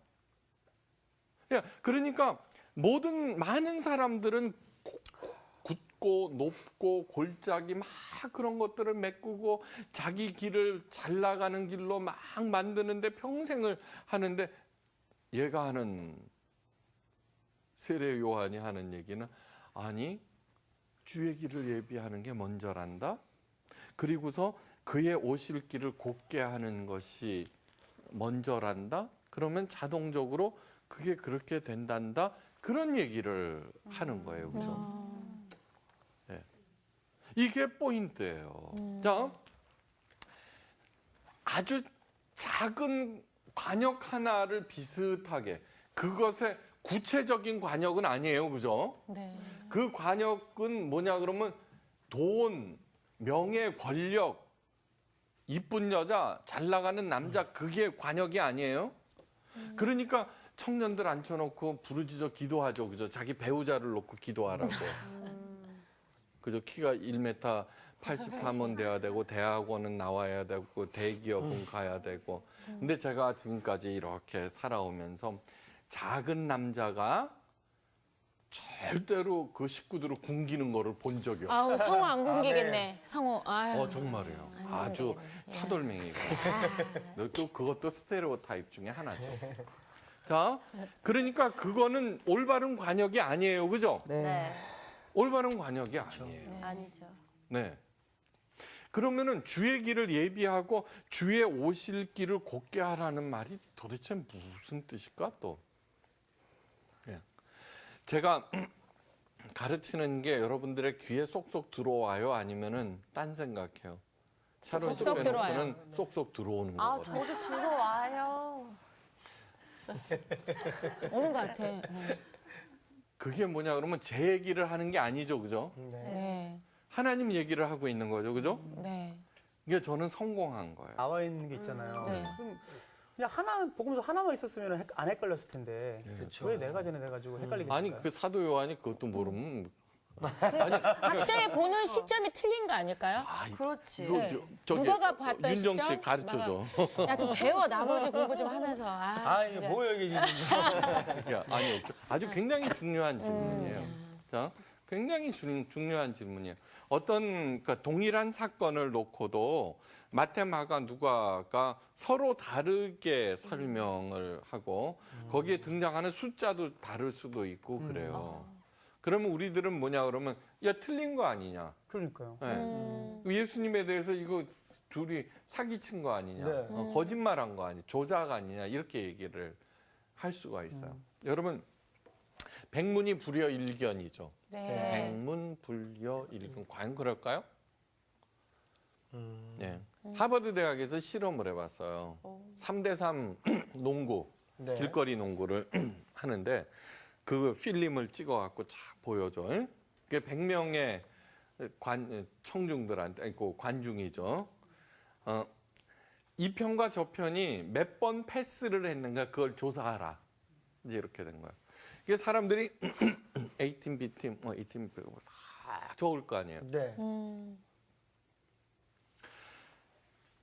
Speaker 5: 그러니까 많은 사람들은 굳고 높고 골짜기 막 그런 것들을 메꾸고 자기 길을 잘 나가는 길로 막 만드는데 평생을 하는데 얘가 하는 세례 요한이 하는 얘기는 아니 주의 길을 예비하는 게 먼저란다. 그리고서 그의 오실 길을 곧게 하는 것이 먼저란다. 그러면 자동적으로 그게 그렇게 된단다. 그런 얘기를 하는 거예요. 그죠? 네. 이게 포인트예요. 자, 아주 작은 관역 하나를 비슷하게 그것의 구체적인 관역은 아니에요. 그죠?
Speaker 1: 네.
Speaker 5: 그 관역은 뭐냐 그러면 돈, 명예, 권력, 이쁜 여자, 잘 나가는 남자 그게 관역이 아니에요. 그러니까 청년들 앉혀놓고 부르짖어 기도하죠. 그죠? 자기 배우자를 놓고 기도하라고. 그죠? 키가 1m 83은 돼야 되고 대학원은 나와야 되고 대기업은 가야 되고. 근데 제가 지금까지 이렇게 살아오면서 작은 남자가 절대로 그 식구들을 굶기는 거를 본 적이 없어요.
Speaker 1: 아우 성우 안 굶기겠네. 성우. 아유.
Speaker 5: 정말이에요. 아주 차돌맹이가. 또 그것도 스테레오 타입 중에 하나죠. 자, 그러니까 그거는 올바른 관역이 아니에요. 그죠?
Speaker 7: 네.
Speaker 5: 올바른 관역이 아니에요.
Speaker 7: 아니죠.
Speaker 5: 네. 그러면은 주의 길을 예비하고 주의 오실 길을 곧게 하라는 말이 도대체 무슨 뜻일까 또? 예. 제가 가르치는 게 여러분들의 귀에 쏙쏙 들어와요? 아니면은 딴 생각해요? 샤론 씨
Speaker 1: 쏙쏙
Speaker 5: 빼놓고는 쏙쏙 들어오는 거거든요.
Speaker 7: 저도 들어와요.
Speaker 1: 오는 것 같아.
Speaker 5: 그게 뭐냐 그러면 제 얘기를 하는 게 아니죠. 그죠?
Speaker 1: 네.
Speaker 5: 하나님 얘기를 하고 있는 거죠. 그죠?
Speaker 1: 네.
Speaker 5: 이게 저는 성공한 거예요.
Speaker 2: 나와 있는 게 있잖아요.
Speaker 1: 네.
Speaker 2: 그럼 그냥 복음서 하나만 있었으면 안 헷갈렸을 텐데
Speaker 4: 그렇죠.
Speaker 2: 왜 네 가지나 돼가지고 헷갈리겠어요?
Speaker 5: 아니 그 사도 요한이 그것도 모르면
Speaker 1: 각자의 보는 시점이 틀린 거 아닐까요?
Speaker 7: 그렇지.
Speaker 5: 이거
Speaker 1: 네.
Speaker 5: 저기
Speaker 1: 누가가 봤던
Speaker 5: 윤정 씨
Speaker 1: 시점?
Speaker 5: 가르쳐줘.
Speaker 1: 야, 좀 배워. 나머지 공부 좀 하면서.
Speaker 2: 아, 이게
Speaker 1: 진짜.
Speaker 2: 뭐예요, 이게 지금.
Speaker 5: 야, 아니요. 아주 굉장히 중요한 질문이에요. 자, 굉장히 중요한 질문이에요. 어떤 그러니까 동일한 사건을 놓고도 마테마가 누가가 서로 다르게 설명을 하고 거기에 등장하는 숫자도 다를 수도 있고 그래요. 그러면 우리들은 뭐냐 그러면 야 틀린 거 아니냐.
Speaker 2: 그러니까요.
Speaker 5: 네. 예수님에 대해서 이거 둘이 사기친 거 아니냐.
Speaker 4: 네.
Speaker 5: 거짓말한 거 아니냐. 조작 아니냐. 이렇게 얘기를 할 수가 있어요. 여러분 백문이 불여일견이죠.
Speaker 1: 네.
Speaker 5: 백문불여일견 과연 그럴까요? 네. 하버드 대학에서 실험을 해봤어요. 3대3 농구,
Speaker 4: 네.
Speaker 5: 길거리 농구를 하는데 그 필름을 찍어갖고 쫙 보여줘. 그게 100명의 청중들한테, 아니, 그 관중이죠. 이 편과 저 편이 몇 번 패스를 했는가 그걸 조사하라. 이제 이렇게 된 거예요. 이게 사람들이 A팀, B팀, A팀, B팀 다 적을 거 아니에요.
Speaker 4: 네.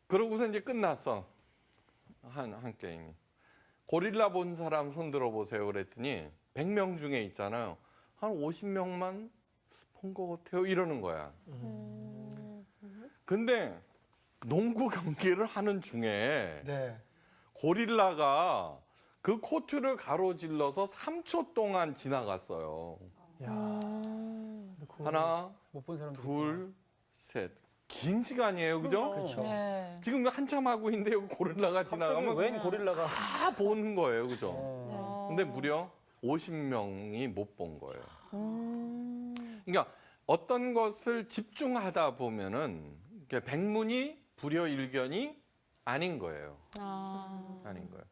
Speaker 5: 그러고서 이제 끝났어. 한 게임이. 고릴라 본 사람 손 들어보세요. 그랬더니 100명 중에 있잖아요. 한 50명만 본 것 같아요. 이러는 거야. 근데 농구 경기를 하는 중에
Speaker 4: 네.
Speaker 5: 고릴라가 그 코트를 가로질러서 3초 동안 지나갔어요.
Speaker 2: 야,
Speaker 5: 하나,
Speaker 2: 못 본 사람도
Speaker 5: 둘, 셋. 긴 시간이에요. 그죠?
Speaker 2: 그렇죠.
Speaker 1: 네.
Speaker 5: 지금 한참 하고 있는데 여기 고릴라가
Speaker 2: 갑자기
Speaker 5: 지나가면
Speaker 2: 웬 고릴라가.
Speaker 5: 다 보는 거예요. 그죠?
Speaker 2: 어.
Speaker 5: 근데 무려 50명이 못 본 거예요. 그러니까 어떤 것을 집중하다 보면은 백문이 불여일견이 아닌 거예요. 아닌 거예요.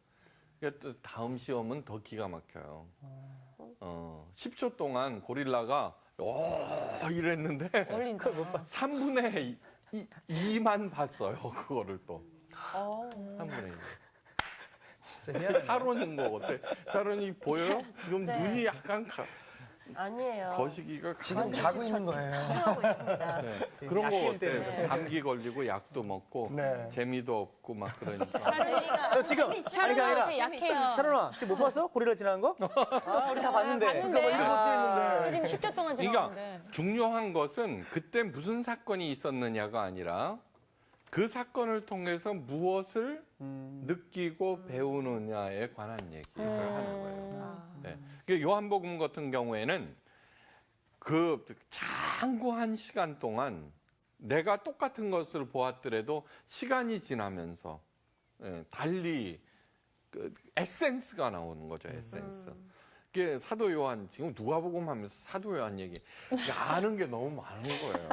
Speaker 5: 그러니까 또 다음 시험은 더 기가 막혀요. 10초 동안 고릴라가 이랬는데
Speaker 1: 어울린다.
Speaker 5: 3분의 2만 봤어요. 그거를 또. 3분의 2.
Speaker 2: 진짜 희한하네.
Speaker 5: 사론인 거 어때? 사론이 보여요? 지금
Speaker 7: 네.
Speaker 5: 눈이 약간
Speaker 7: 아니에요.
Speaker 5: 거시기가
Speaker 4: 지금 자고 있는 거예요.
Speaker 7: 하고 있습니다.
Speaker 5: 네. 그런 거
Speaker 2: 약기
Speaker 5: 어때?
Speaker 2: 때문에.
Speaker 5: 감기 걸리고 약도 먹고
Speaker 4: 네.
Speaker 5: 재미도 없고 막 그러니까.
Speaker 2: 너 지금 아니 아니라
Speaker 1: 요새 약해요.
Speaker 2: 찬원아 지금 못 봤어? 고릴라 지나간 거? 아 우리 다 봤는데.
Speaker 1: 봤는데.
Speaker 2: 그러니까 뭐 이런 것도 있는데.
Speaker 1: 지금 10초 동안
Speaker 5: 그러니까
Speaker 1: 지나갔는데.
Speaker 5: 중요한 것은 그때 무슨 사건이 있었느냐가 아니라 그 사건을 통해서 무엇을 느끼고 배우느냐에 관한 얘기를 하는 거예요. 네. 그러니까 요한복음 같은 경우에는 그 장구한 시간 동안 내가 똑같은 것을 보았더라도 시간이 지나면서 달리 그 에센스가 나오는 거죠. 에센스. 그게 사도 요한 지금 누가복음 하면서 사도 요한 얘기 아는 게 너무 많은 거예요.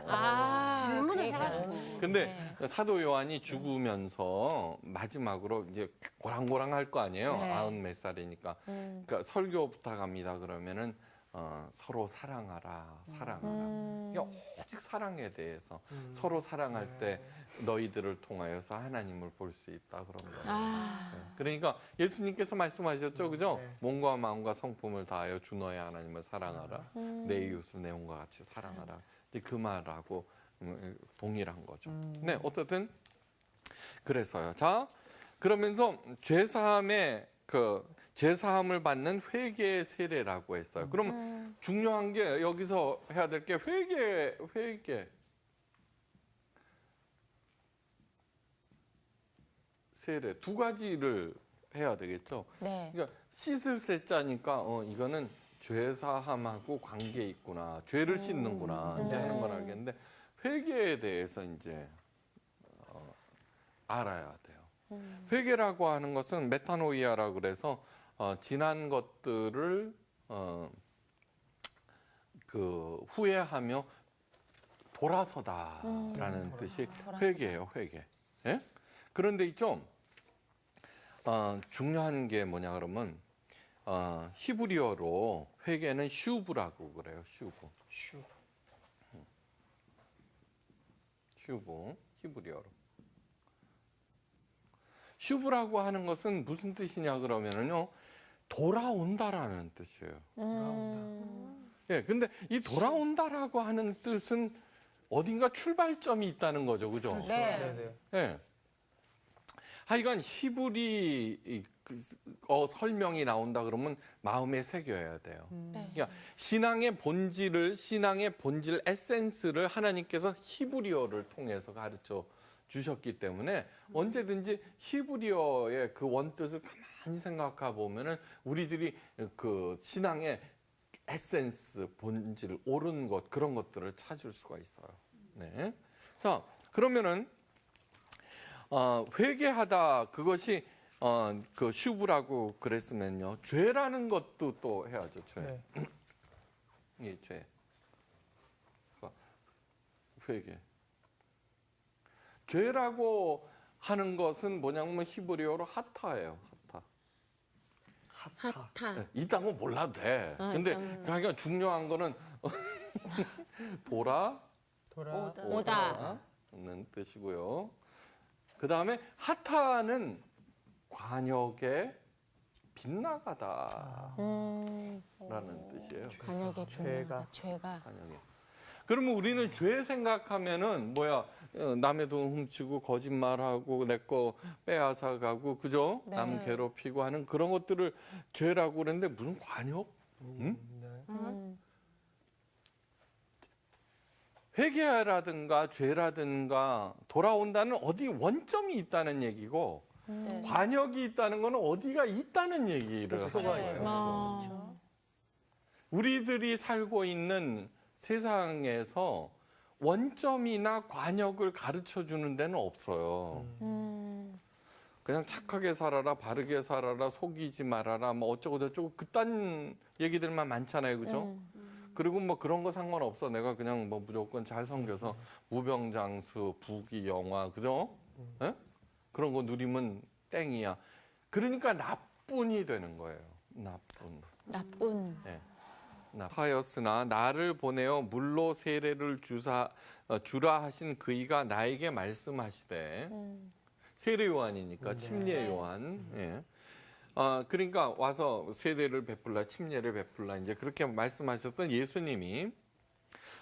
Speaker 7: 질문을
Speaker 1: 그러니까.
Speaker 7: 해가지고.
Speaker 5: 근데 사도 요한이 죽으면서 마지막으로 이제 고랑고랑할 거 아니에요.
Speaker 1: 네.
Speaker 5: 90몇 살이니까. 그러니까 설교 부탁합니다. 그러면은 서로 사랑하라. 그러니까 오직 사랑에 대해서 서로 사랑할 때 너희들을 통하여서 하나님을 볼 수 있다 그런 거예요. 네. 그러니까 예수님께서 말씀하셨죠, 그죠? 몸과 마음과 성품을 다하여 주 너의 하나님을 사랑하라. 내 이웃을 내 몸과 같이 사랑하라. 근데 그 말하고 동일한 거죠. 네, 어떻든 그래서요. 자, 그러면서 죄사함을 받는 회개의 세례라고 했어요. 그럼 중요한 게 여기서 해야 될 게 회개. 세례 두 가지를 해야 되겠죠.
Speaker 1: 네.
Speaker 5: 그러니까 씻을 세자니까 이거는 죄사함하고 관계 있구나. 죄를 씻는구나. 이제 하는 건 알겠는데 회개에 대해서 이제 알아야 돼요. 회개라고 하는 것은 메타노이아라 그래서 지난 것들을 그 후회하며 돌아서다라는 뜻이 회개예요. 회개. 예? 그런데 있죠. 중요한 게 뭐냐 그러면 히브리어로 회개는 슈브라고 그래요. 슈브 히브리어로. 슈브라고 하는 것은 무슨 뜻이냐 그러면은요. 돌아온다라는 뜻이에요. 예, 근데 이 돌아온다라고 하는 뜻은 어딘가 출발점이 있다는 거죠, 그죠?
Speaker 1: 네.
Speaker 2: 네네.
Speaker 5: 예. 하여간 히브리 설명이 나온다 그러면 마음에 새겨야 돼요.
Speaker 1: 네.
Speaker 5: 그러니까 신앙의 본질 에센스를 하나님께서 히브리어를 통해서 가르쳐 주셨기 때문에 언제든지 히브리어의 그 원뜻을 가만히 생각해 보면은 우리들이 그 신앙의 에센스, 본질, 옳은 것 그런 것들을 찾을 수가 있어요. 네. 자, 그러면은 회개하다 그것이 그 슈브라고 그랬으면요. 죄라는 것도 또 해야죠. 죄.
Speaker 2: 네.
Speaker 5: 예, 죄. 회개. 죄라고 하는 것은 뭐냐면 히브리어로 하타예요. 하타.
Speaker 7: 핫타.
Speaker 5: 네, 이딴 거 몰라도 돼.
Speaker 1: 아,
Speaker 5: 근데
Speaker 1: 이딴
Speaker 5: 그러니까 중요한 거는
Speaker 2: 오다.
Speaker 5: 오다는 뜻이고요. 그 다음에 하타는 관역에 빗나가다라는 뜻이에요.
Speaker 1: 관역에
Speaker 2: 죄가.
Speaker 1: 죄가.
Speaker 5: 관역에. 그러면 우리는 죄 생각하면은 뭐야 남의 돈 훔치고 거짓말하고 내 거 빼앗아 가고 그죠?
Speaker 1: 네.
Speaker 5: 남 괴롭히고 하는 그런 것들을 죄라고 그러는데 무슨 관역? 응?
Speaker 4: 네.
Speaker 5: 회개라든가 죄라든가 돌아온다는 어디 원점이 있다는 얘기고 관역이 있다는 거는 어디가 있다는 얘기를 하는 거예요.
Speaker 1: 아.
Speaker 5: 우리들이 살고 있는 세상에서 원점이나 관역을 가르쳐 주는 데는 없어요. 그냥 착하게 살아라, 바르게 살아라, 속이지 말아라, 뭐 어쩌고 저쩌고 그딴 얘기들만 많잖아요, 그죠? 그리고 뭐 그런 거 상관없어. 내가 그냥 뭐 무조건 잘 섬겨서 무병장수, 부귀영화, 그죠? 예? 그런 거 누리면 땡이야. 그러니까 나뿐이 되는 거예요.
Speaker 1: 나쁜.
Speaker 5: 하였으나 나를 보내어 물로 세례를 주라 하신 그이가 나에게 말씀하시되 세례 요한이니까 침례 요한. 예. 그러니까 와서 세례를 베풀라, 침례를 베풀라 이제 그렇게 말씀하셨던 예수님이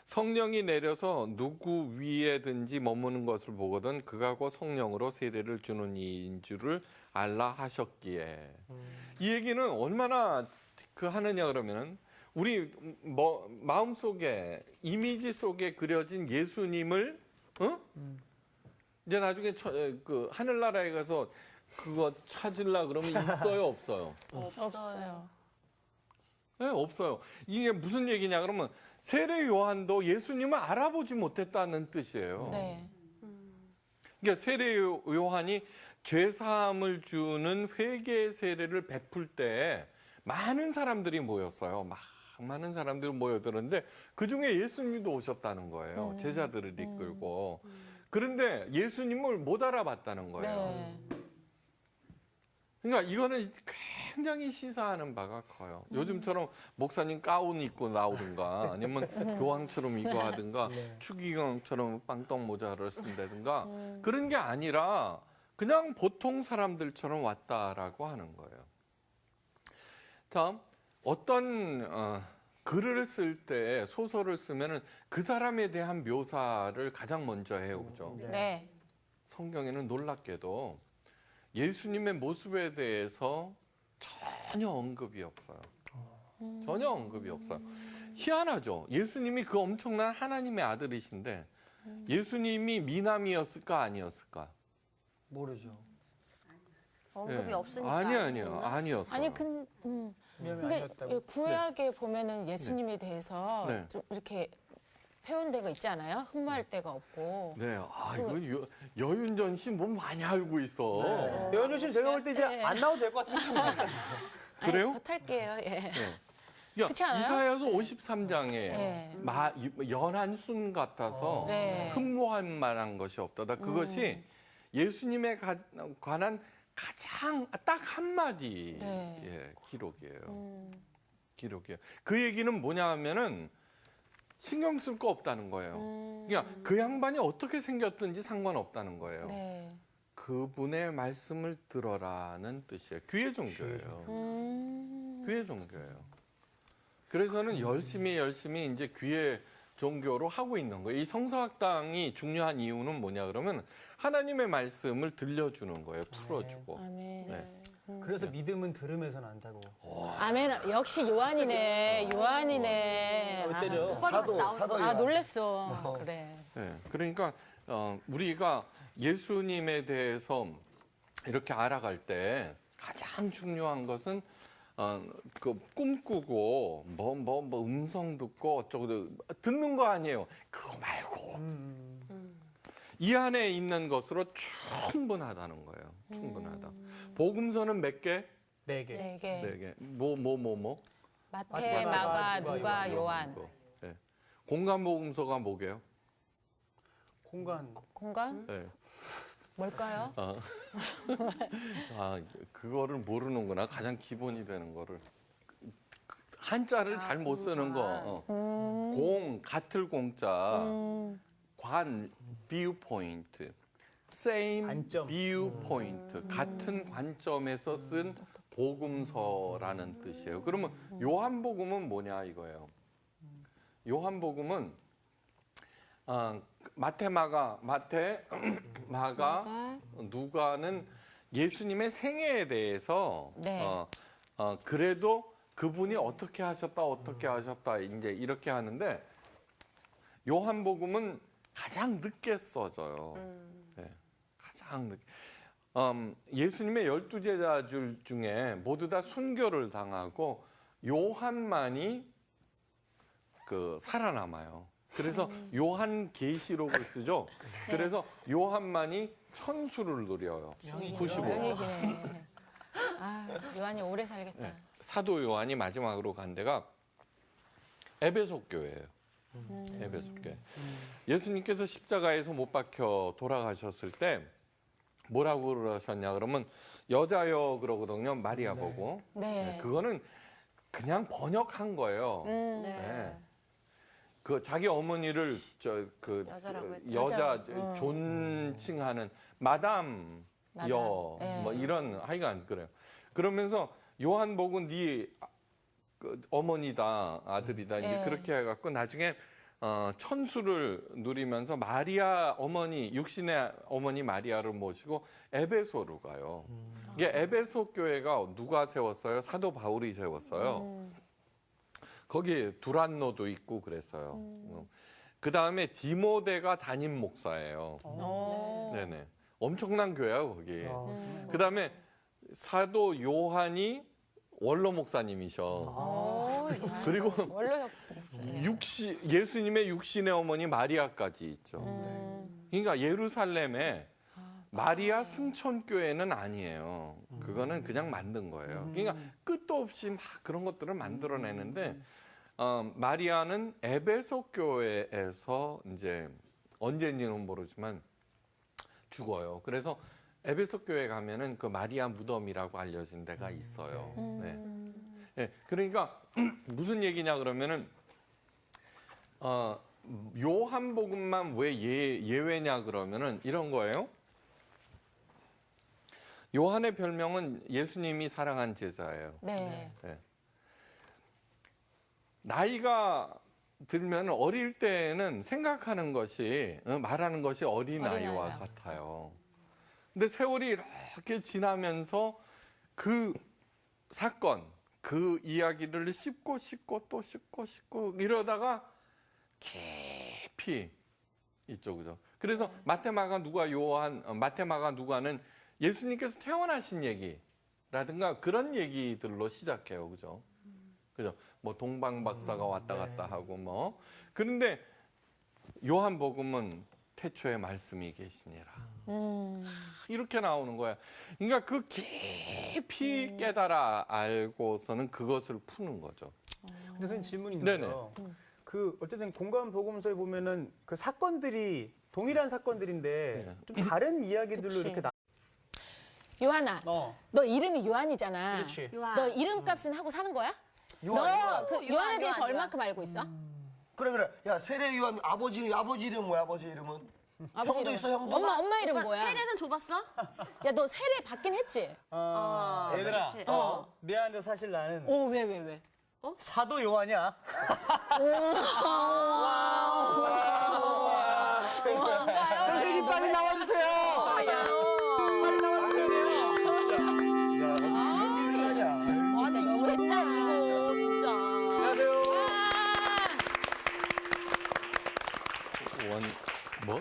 Speaker 5: 성령이 내려서 누구 위에든지 머무는 것을 보거든 그가 곧 성령으로 세례를 주는 이인 줄을 알라 하셨기에 이 얘기는 얼마나 그 하느냐 그러면은 우리 뭐 마음 속에 이미지 속에 그려진 예수님을 이제 나중에 그 하늘나라에 가서 그거 찾으려 그러면 있어요, 없어요?
Speaker 1: 없어요.
Speaker 5: 네, 없어요. 이게 무슨 얘기냐 그러면 세례 요한도 예수님을 알아보지 못했다는 뜻이에요.
Speaker 1: 네.
Speaker 5: 그러니까 세례 요한이 죄 사함을 주는 회개 세례를 베풀 때 많은 사람들이 모였어요. 많은 사람들이 모여들었는데 그중에 예수님도 오셨다는 거예요. 제자들을 이끌고. 그런데 예수님을 못 알아봤다는 거예요.
Speaker 1: 네.
Speaker 5: 그러니까 이거는 굉장히 시사하는 바가 커요. 요즘처럼 목사님 가운 입고 나오든가 아니면 교황처럼 이거 하든가 추기경처럼 빵떡 모자를 쓴다든가 그런 게 아니라 그냥 보통 사람들처럼 왔다라고 하는 거예요. 자, 어떤 글을 쓸 때 소설을 쓰면은 그 사람에 대한 묘사를 가장 먼저 해오죠.
Speaker 1: 네.
Speaker 5: 성경에는 놀랍게도 예수님의 모습에 대해서 전혀 언급이 없어요. 전혀 언급이 없어요. 희한하죠. 예수님이 그 엄청난 하나님의 아들이신데 예수님이 미남이었을까 아니었을까?
Speaker 4: 모르죠.
Speaker 3: 언급이
Speaker 5: 예.
Speaker 3: 없으니까.
Speaker 5: 아니었어요.
Speaker 1: 아니 근데 구약에 보면은 예수님에 대해서
Speaker 5: 네.
Speaker 1: 좀 이렇게 표현대가 있지 않아요? 흠모할 데가 없고.
Speaker 5: 네, 이거 여윤전 씨 뭐 많이 알고 있어.
Speaker 2: 여현주 씨는 제가 볼 때 이제
Speaker 1: 네.
Speaker 2: 안 나와도 될 것 같습니다.
Speaker 5: 그래요?
Speaker 1: 겉할게요. 예.
Speaker 5: 네.
Speaker 1: 그렇지 않아요?
Speaker 5: 이사야서 53장에
Speaker 1: 네.
Speaker 5: 연한 순 같아서
Speaker 1: 네.
Speaker 5: 흠모할 만한 것이 없다다. 그것이 예수님에 관한 가장 딱 한마디
Speaker 1: 네.
Speaker 5: 예, 기록이에요. 기록이에요. 그 얘기는 뭐냐 하면은 신경 쓸 거 없다는 거예요. 그러니까 그 양반이 어떻게 생겼든지 상관없다는 거예요.
Speaker 1: 네.
Speaker 5: 그분의 말씀을 들어라는 뜻이에요. 귀의 종교예요. 귀의 종교예요. 그래서는 열심히 이제 귀의 종교로 하고 있는 거예요. 이 성서학당이 중요한 이유는 뭐냐 그러면 하나님의 말씀을 들려주는 거예요. 풀어주고.
Speaker 1: 아멘.
Speaker 5: 네.
Speaker 2: 그래서 믿음은 들음에서 난다고.
Speaker 1: 아멘. 역시 요한이네. 요한이네.
Speaker 2: 때려.
Speaker 4: 사도
Speaker 1: 아, 놀랬어. 그래.
Speaker 5: 네. 그러니까 우리가 예수님에 대해서 이렇게 알아갈 때 가장 중요한 것은 그 꿈꾸고 뭐 음성 듣고 어쩌고 듣는 거 아니에요. 그거 말고 이 안에 있는 것으로 충분하다는 거예요. 충분하다. 복음서는 몇 개?
Speaker 2: 4개.
Speaker 1: 네 개.
Speaker 5: 네 개. 뭐?
Speaker 1: 마태, 마가, 누가, 요한.
Speaker 5: 네. 공간 복음서가 뭐게요?
Speaker 2: 공간.
Speaker 1: 공간?
Speaker 5: 네.
Speaker 1: 뭘까요?
Speaker 5: 그거를 모르는구나. 가장 기본이 되는 거를. 한자를 잘 못 쓰는 거. 공, 같을 공자. 관, viewpoint. same
Speaker 2: 관점.
Speaker 5: viewpoint. 같은 관점에서 쓴 복음서라는 뜻이에요. 그러면 요한복음은 뭐냐 이거예요. 요한복음은 마태, 마가, 누가는 예수님의 생애에 대해서
Speaker 1: 네.
Speaker 5: 그래도 그분이 어떻게 하셨다 이제 이렇게 하는데 요한복음은 가장 늦게 써져요. 네, 가장 늦게. 예수님의 12제자 중에 모두 다 순교를 당하고 요한만이 살아남아요. 그래서 요한 계시록을 쓰죠. 그래서 요한만이 천수를 누려요. 95세.
Speaker 1: 명이 기네. 아, 요한이 오래 살겠다.
Speaker 5: 네. 사도 요한이 마지막으로 간 데가 에베소 교회예요. 에베소 교회. 예수님께서 십자가에서 못 박혀 돌아가셨을 때 뭐라고 그러셨냐 그러면 여자여 그러거든요. 마리아 보고.
Speaker 1: 네.
Speaker 5: 그거는 그냥 번역한 거예요. 네. 그 자기 어머니를
Speaker 7: 여자라고 했죠.
Speaker 5: 여자 존칭하는 마담
Speaker 1: 마담.
Speaker 5: 여
Speaker 1: 네.
Speaker 5: 뭐 이런 하여간 그래요. 그러면서 요한복음 네 어머니다 아들이다 이제
Speaker 1: 네.
Speaker 5: 그렇게 해갖고 나중에 천수를 누리면서 마리아 어머니 육신의 어머니 마리아를 모시고 에베소로 가요. 이게 에베소 교회가 누가 세웠어요? 사도 바울이 세웠어요. 거기 두란노도 있고 그랬어요. 그 다음에 디모데가 담임 목사예요. 네네. 엄청난 교회야 거기. 그 다음에 사도 요한이 원로 목사님이셔. 그리고
Speaker 1: 원래
Speaker 5: 예수님의 육신의 어머니 마리아까지 있죠. 그러니까 예루살렘에 마리아 승천교회는 아니에요. 그거는 그냥 만든 거예요. 그러니까 끝도 없이 막 그런 것들을 만들어내는데 마리아는 에베소 교회에서 이제 언제인지는 모르지만 죽어요. 그래서 에베소 교회 가면은 그 마리아 무덤이라고 알려진 데가 있어요. 네. 네. 그러니까 무슨 얘기냐 그러면은 요한복음만 왜 예외냐 그러면은 이런 거예요. 요한의 별명은 예수님이 사랑한 제자예요.
Speaker 1: 네.
Speaker 5: 네. 나이가 들면 어릴 때는 생각하는 것이 말하는 것이 어린아이와
Speaker 1: 어린아이야.
Speaker 5: 같아요. 근데 세월이 이렇게 지나면서 그 사건, 그 이야기를 씹고 또 씹고 이러다가 깊이 있죠, 그죠? 그래서 마태, 마가, 누가는 예수님께서 태어나신 얘기라든가 그런 얘기들로 시작해요, 그죠? 그죠? 뭐 동방박사가 왔다 갔다 하고 뭐. 그런데 요한복음은 태초에 말씀이 계시니라. 이렇게 나오는 거야. 그러니까 그 깊이 깨달아 알고서는 그것을 푸는 거죠.
Speaker 2: 근데 선생님 질문이
Speaker 5: 네네.
Speaker 2: 있는데요. 그 어쨌든 공간 복음서에 보면은 그 사건들이 동일한 사건들인데
Speaker 5: 네.
Speaker 2: 좀 다른 이야기들로
Speaker 1: 그치.
Speaker 2: 이렇게
Speaker 1: 요한아, 너 이름이 요한이잖아.
Speaker 2: 그렇지.
Speaker 7: 요한.
Speaker 1: 너 이름값은 하고 사는 거야?
Speaker 4: 요한.
Speaker 1: 너 그 요한에 대해서 얼마큼 알고 있어?
Speaker 4: 그래. 야 세례 요한 아버지 이름 뭐야? 아버지 이름은?
Speaker 1: 아버지
Speaker 4: 형도
Speaker 1: 이름.
Speaker 4: 있어, 형도?
Speaker 1: 엄마 이름 뭐야?
Speaker 7: 세례는 줘봤어?
Speaker 1: 야, 너 세례 받긴 했지?
Speaker 2: 얘들아,
Speaker 7: 그렇지.
Speaker 2: 미안한데 사실 나는
Speaker 1: 왜?
Speaker 2: 사도 요하냐? 선생님 빨리 나와주세요. 빨리 나와주세요.
Speaker 1: 와, 진짜 너무했다 이거 진짜.
Speaker 2: 안녕하세요.
Speaker 5: 뭐?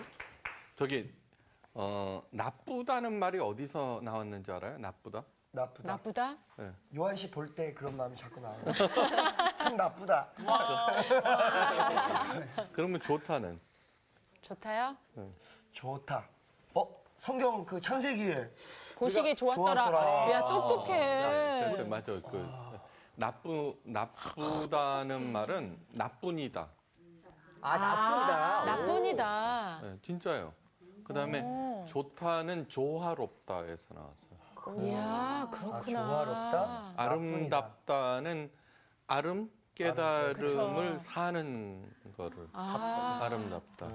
Speaker 5: 저기 나쁘다는 말이 어디서 나왔는지 알아요? 나쁘다?
Speaker 4: 나쁘다.
Speaker 1: 나쁘다?
Speaker 4: 요한 씨 볼 때 그런 마음이 자꾸 나와요. 참 나쁘다.
Speaker 5: 그러면 좋다는?
Speaker 1: 좋다요?
Speaker 4: 좋다. 성경 그 창세기에
Speaker 1: 보시기 좋았더라.
Speaker 4: 좋았더라.
Speaker 1: 야 똑똑해.
Speaker 5: 그래, 맞아. 나쁘다는 말은 나뿐이다.
Speaker 2: 나쁘다.
Speaker 1: 나뿐이다.
Speaker 5: 네, 진짜요. 그다음에 좋다는 조화롭다에서 나왔어요.
Speaker 1: 이야 그렇구나.
Speaker 4: 조화롭다?
Speaker 5: 아름답다는 깨달음을
Speaker 1: 그쵸.
Speaker 5: 사는 거를 아름답다.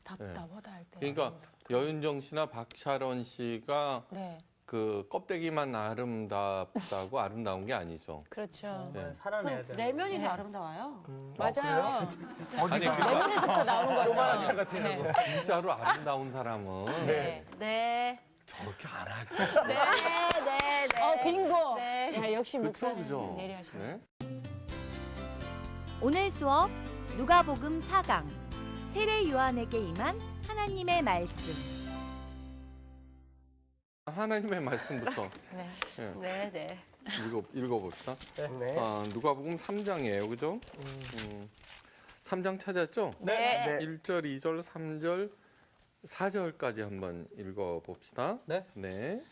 Speaker 1: 답답하다 할 때.
Speaker 5: 그러니까 여윤정 씨나 박샤론 씨가
Speaker 1: 네,
Speaker 5: 그 껍데기만 아름답다고 아름다운 게 아니죠.
Speaker 1: 그렇죠.
Speaker 5: 네.
Speaker 2: 살아내야 돼.
Speaker 7: 내면이 더 아름다워요.
Speaker 1: 맞아요.
Speaker 5: 아니 그러니까
Speaker 1: 내면에서부터 나오는 거죠.
Speaker 2: 같아요.
Speaker 5: 진짜로 아름다운 사람은
Speaker 1: 네.
Speaker 7: 네.
Speaker 5: 저렇게 안 하지.
Speaker 7: 네.
Speaker 1: 빙고.
Speaker 7: 네.
Speaker 1: 야 역시
Speaker 5: 그쵸,
Speaker 1: 목사님
Speaker 5: 그죠?
Speaker 1: 예리하시네.
Speaker 5: 네?
Speaker 6: 오늘 수업 누가복음 4강 세례 요한에게 임한 하나님의 말씀.
Speaker 5: 하나님의 말씀부터
Speaker 1: 네.
Speaker 7: 네.
Speaker 5: 읽어봅시다.
Speaker 4: 네.
Speaker 5: 누가복음 3장이에요, 그죠? 3장 찾았죠?
Speaker 1: 네.
Speaker 5: 1절, 2절, 3절, 4절까지 한번 읽어봅시다.
Speaker 2: 네.
Speaker 5: 네.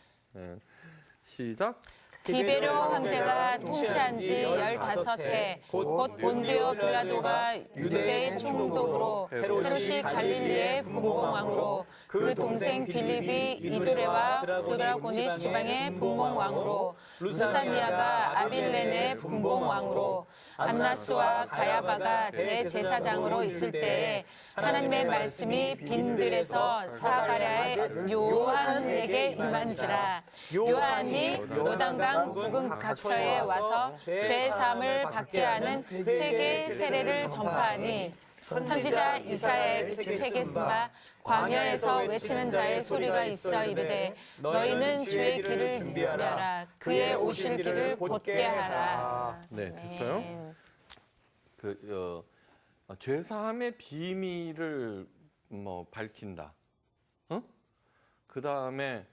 Speaker 5: 시작.
Speaker 1: 디베료 황제가 통치한 지 15해 곧 본디오 빌라도가 유대의 총독으로 헤롯이 갈릴리의 분봉왕으로 그 동생 빌립이 이두레와 드라고니 지방의 분봉왕으로 루사니아가 아빌렌의 분봉왕으로 안나스와 가야바가 대제사장으로 있을 때에 하나님의 말씀이 빈들에서 사가랴의 요한에게 임한지라. 요한이 요단강 북은 각처에 와서 죄 사함을 받게 하는 회개 세례를 전파하니 선지자 이사야의 책에 쓴 바 광야에서 외치는 자의 소리가 있어 이르되 너희는 주의 길을 준비하라. 그의 오실 길을 곧게 하라.
Speaker 5: 네, 됐어요? 죄사함의 비밀을 밝힌다. 그 다음에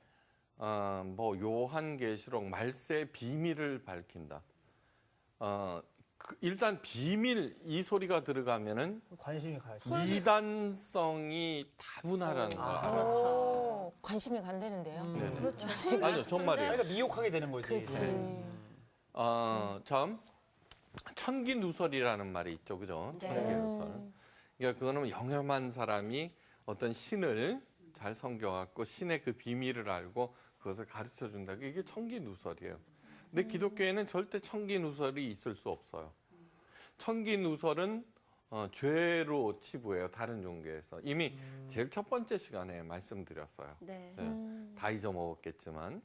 Speaker 5: 요한계시록 말세의 비밀을 밝힌다. 일단 비밀 이 소리가 들어가면은
Speaker 2: 관심이 가야죠.
Speaker 5: 이단성이 다분하라는 거야.
Speaker 1: 오, 관심이 간다는데요.
Speaker 5: 그렇죠. 아니요, 정말이에요.
Speaker 2: 그러니까 미혹하게 되는 거지.
Speaker 1: 그렇지.
Speaker 5: 참 천기누설이라는 말이 있죠, 그죠? 천기누설. 그러니까 그거는 영험한 사람이 어떤 신을 잘 섬겨갖고 신의 그 비밀을 알고 그것을 가르쳐 준다. 이게 천기누설이에요. 근데 기독교에는 절대 천기누설이 있을 수 없어요. 천기누설은 죄로 치부해요. 다른 종교에서. 이미 제일 첫 번째 시간에 말씀드렸어요.
Speaker 7: 네.
Speaker 5: 다 잊어먹었겠지만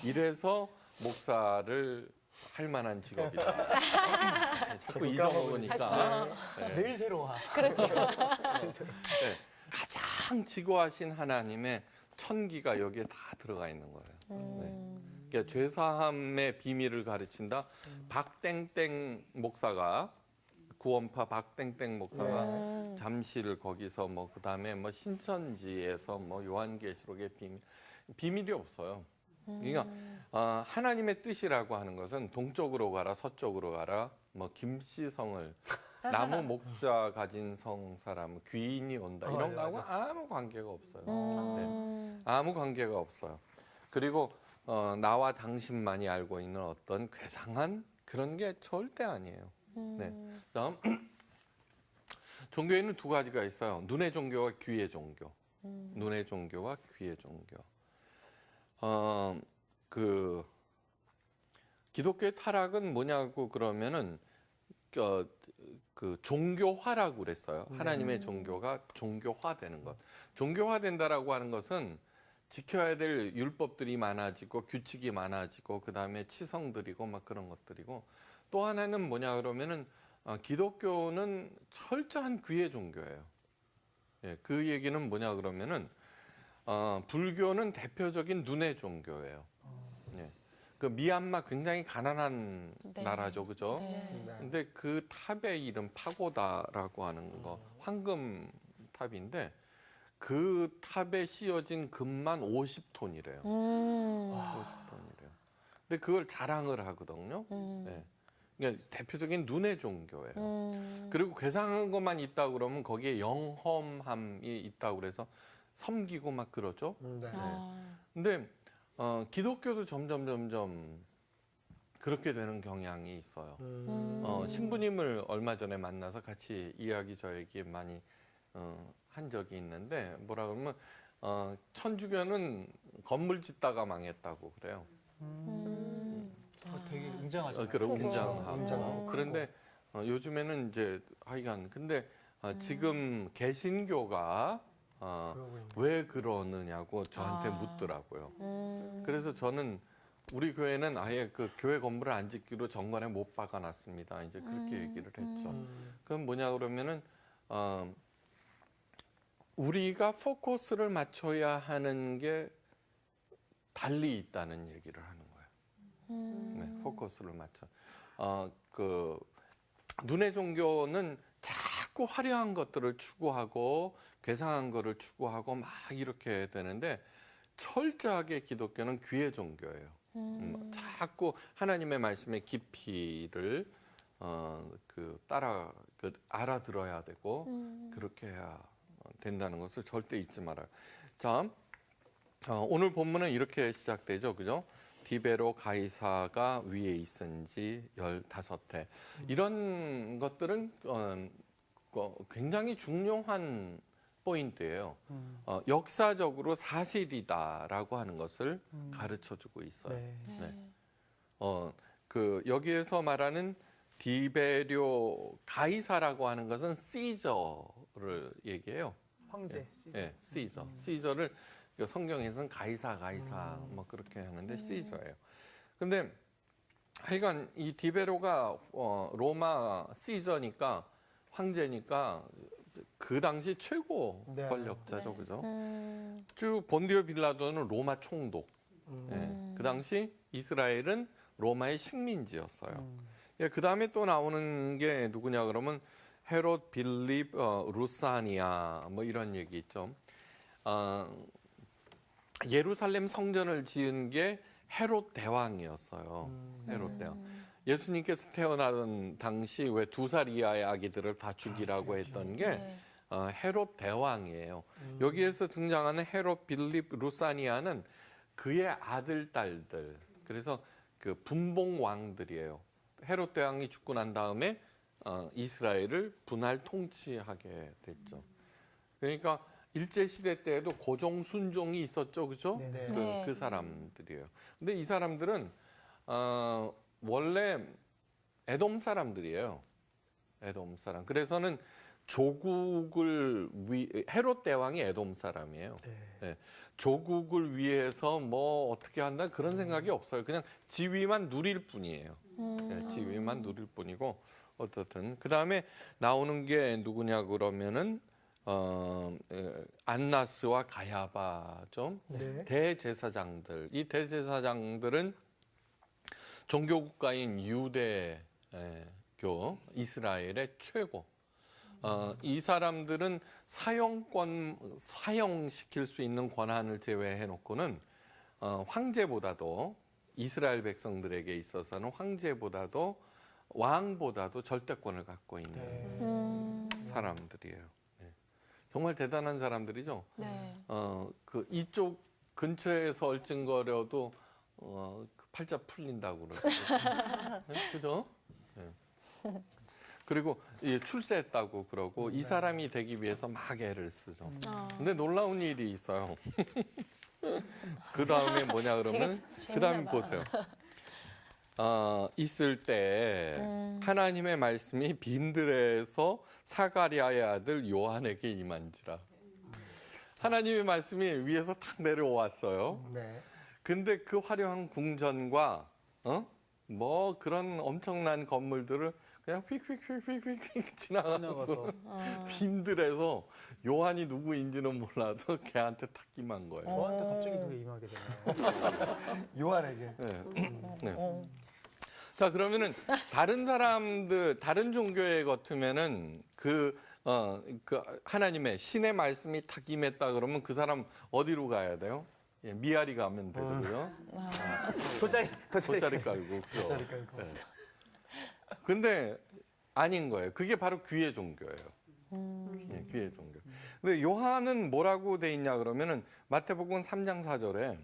Speaker 5: 이래서 목사를 할 만한 직업이다. 자꾸 잊어먹으니까.
Speaker 2: 매일 새로워.
Speaker 1: 그렇죠.
Speaker 5: 네. 가장 지고하신 하나님의 천기가 여기에 다 들어가 있는 거예요. 네. 그러니까 죄사함의 비밀을 가르친다. 박땡땡 목사가 구원파 박땡땡 목사가 잠실 거기서 그다음에 신천지에서 요한계시록의 비밀이 없어요. 그러니까 하나님의 뜻이라고 하는 것은 동쪽으로 가라, 서쪽으로 가라, 김씨성을 나무 목자 가진 성 사람 귀인이 온다 이런 거하고 아무 관계가 없어요. 네. 아무 관계가 없어요. 그리고 나와 당신만이 알고 있는 어떤 괴상한 그런 게 절대 아니에요. 네. 다음 종교에는 두 가지가 있어요. 눈의 종교와 귀의 종교. 눈의 종교와 귀의 종교. 기독교의 타락은 뭐냐고 그러면은 그 종교화라고 그랬어요. 하나님의 종교가 종교화되는 것. 종교화된다라고 하는 것은 지켜야 될 율법들이 많아지고 규칙이 많아지고 그다음에 치성들이고 그런 것들이고 또 하나는 뭐냐 그러면은 기독교는 철저한 귀의 종교예요. 예, 그 얘기는 뭐냐 그러면은 불교는 대표적인 눈의 종교예요. 예. 그 미얀마 굉장히 가난한
Speaker 1: 네.
Speaker 5: 나라죠, 그죠?
Speaker 1: 네.
Speaker 5: 근데 그 탑의 이름 파고다라고 하는 거 황금 탑인데 그 탑에 씌어진 금만 50톤이래요. 50톤이래요. 근데 그걸 자랑을 하거든요. 네. 그러니까 대표적인 눈의 종교예요. 그리고 괴상한 것만 있다 그러면 거기에 영험함이 있다고 그래서 섬기고 막 그러죠.
Speaker 4: 네.
Speaker 5: 근데 기독교도 점점 그렇게 되는 경향이 있어요. 신부님을 얼마 전에 만나서 같이 이야기 저에게 많이 한 적이 있는데 뭐라 그러면 천주교는 건물 짓다가 망했다고 그래요.
Speaker 2: 되게 웅장하죠.
Speaker 5: 그런
Speaker 1: 그거.
Speaker 5: 웅장하고 그런데 요즘에는 이제 하여간 근데 지금 개신교가 왜 그러느냐고 저한테 묻더라고요. 그래서 저는 우리 교회는 아예 그 교회 건물을 안 짓기로 정관에 못 박아놨습니다. 이제 그렇게 얘기를 했죠. 그건 뭐냐 그러면은 우리가 포커스를 맞춰야 하는 게 달리 있다는 얘기를 하는 거예요. 네, 포커스를 맞춰. 그 눈의 종교는 자꾸 화려한 것들을 추구하고 괴상한 것을 추구하고 막 이렇게 되는데 철저하게 기독교는 귀의 종교예요. 자꾸 하나님의 말씀의 깊이를 알아들어야 되고 그렇게 해야 된다는 것을 절대 잊지 말아요. 자, 오늘 본문은 이렇게 시작되죠, 그죠? 디베로 가이사가 위에 있은지 15해. 이런 것들은 굉장히 중요한 포인트예요. 역사적으로 사실이다라고 하는 것을 가르쳐주고 있어요. 네. 그 여기에서 말하는 디베료 가이사라고 하는 것은 시저를 얘기해요.
Speaker 2: 황제.
Speaker 5: 네, 시저. 시저를 성경에서는 가이사 뭐 그렇게 하는데 시저예요. 근데 하여간 이 디베로가 로마 시저니까 황제니까 그 당시 최고
Speaker 4: 네.
Speaker 5: 권력자죠, 그죠? 쭉 본디오 빌라도는 로마 총독. 예, 그 당시 이스라엘은 로마의 식민지였어요. 예, 그 다음에 또 나오는 게 누구냐 그러면 헤롯 빌립 루사니아 뭐 이런 얘기 있죠. 예루살렘 성전을 지은 게 헤롯 대왕이었어요. 헤롯 대왕. 예수님께서 태어나던 당시 왜 2살 이하의 아기들을 다 죽이라고 했던 게 헤롯 대왕이에요. 여기에서 등장하는 헤롯 빌립 루사니아는 그의 아들, 딸들. 그래서 그 분봉 왕들이에요. 헤롯 대왕이 죽고 난 다음에 이스라엘을 분할 통치하게 됐죠. 그러니까 일제 시대 때에도 고종 순종이 있었죠, 그죠?
Speaker 1: 네.
Speaker 5: 그 사람들이에요. 근데 이 사람들은 원래 에돔 사람들이에요. 에돔 사람. 그래서는 조국을 헤롯 대왕이 에돔 사람이에요. 네. 조국을 위해서 뭐 어떻게 한다 그런 생각이 없어요. 그냥 지위만 누릴 뿐이에요. 네, 지위만 누릴 뿐이고 어떻든 그 다음에 나오는 게 누구냐 그러면은 안나스와 가야바죠.
Speaker 4: 네.
Speaker 5: 대제사장들. 이 대제사장들은 종교 국가인 유대교 이스라엘의 최고. 이 사람들은 사형시킬 수 있는 권한을 제외해 놓고는 황제보다도 이스라엘 백성들에게 있어서는 황제보다도 왕보다도 절대권을 갖고 있는 사람들이에요. 네. 정말 대단한 사람들이죠.
Speaker 1: 네.
Speaker 5: 그 이쪽 근처에서 얼쩡거려도 그 팔자 풀린다고 그러죠. 네, 그죠? 네. 그리고 출세했다고 그러고 이 사람이 되기 위해서 막 애를 쓰죠. 근데 놀라운 일이 있어요. 그 다음에 뭐냐 그러면 그 다음에 보세요. 있을 때 하나님의 말씀이 빈들에서 사가랴의 아들 요한에게 임한지라. 하나님의 말씀이 위에서 탁 내려왔어요.
Speaker 4: 네.
Speaker 5: 근데 그 화려한 궁전과 뭐 그런 엄청난 건물들을 그냥 휙휙휙휙휙 지나가고
Speaker 2: 지나가서.
Speaker 5: 빈들에서 요한이 누구인지는 몰라도 걔한테 탁 임한 거예요.
Speaker 2: 저한테 갑자기 그게 임하게 되네요.
Speaker 4: 요한에게.
Speaker 5: 네. 자, 그러면은 다른 사람들, 다른 종교에 같으면은 그 하나님의 신의 말씀이 탁 임했다 그러면 그 사람 어디로 가야 돼요? 예, 미아리 가면 되고요. 돗자리 깔고. 그죠? 네. 근데 아닌 거예요. 그게 바로 귀의 종교예요. 예, 귀의 종교. 근데 요한은 뭐라고 돼 있냐 그러면은 마태복음 3장 4절에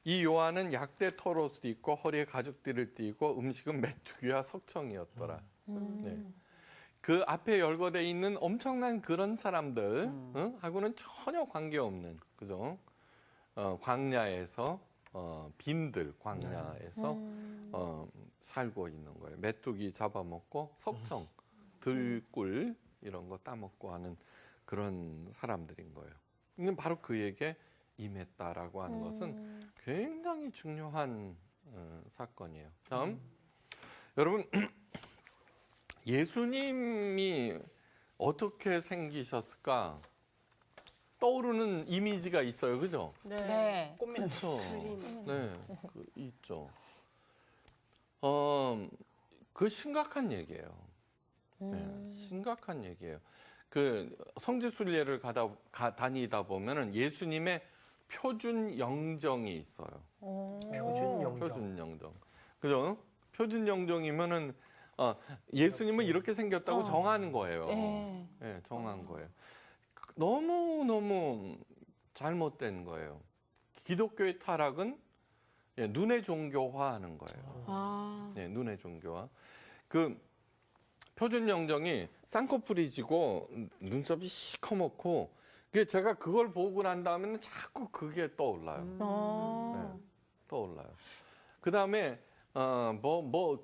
Speaker 5: 이 요한은 약대 털옷을 입고 허리에 가죽띠를 띠고 음식은 메뚜기와 석청이었더라. 네. 그 앞에 열거돼 있는 엄청난 그런 사람들 하고는 전혀 관계없는, 그죠? 광야에서 빈들 광야에서 살고 있는 거예요. 메뚜기 잡아먹고 석청, 들꿀 이런 거 따먹고 하는 그런 사람들인 거예요. 근데 바로 그에게 임했다라고 하는 것은 굉장히 중요한 사건이에요. 다음, 여러분 예수님이 어떻게 생기셨을까? 떠오르는 이미지가 있어요, 그죠?
Speaker 1: 네.
Speaker 5: 그렇죠. 네, 있죠. 그 심각한 얘기예요. 네, 심각한 얘기예요. 그 성지순례를 다니다 보면은 예수님의 표준 영정이 있어요.
Speaker 4: 표준 영정.
Speaker 5: 표준 영정. 그죠? 표준 영정이면은 예수님은 이렇게 생겼다고 정하는 거예요.
Speaker 1: 네.
Speaker 5: 네, 정한 거예요. 너무 잘못된 거예요. 기독교의 타락은 눈의 종교화하는 거예요. 네, 눈의 종교화. 그 표준 영정이 쌍꺼풀이 지고 눈썹이 시커멓고, 제가 그걸 보고 난 다음에는 자꾸 그게 떠올라요. 네, 떠올라요. 그 다음에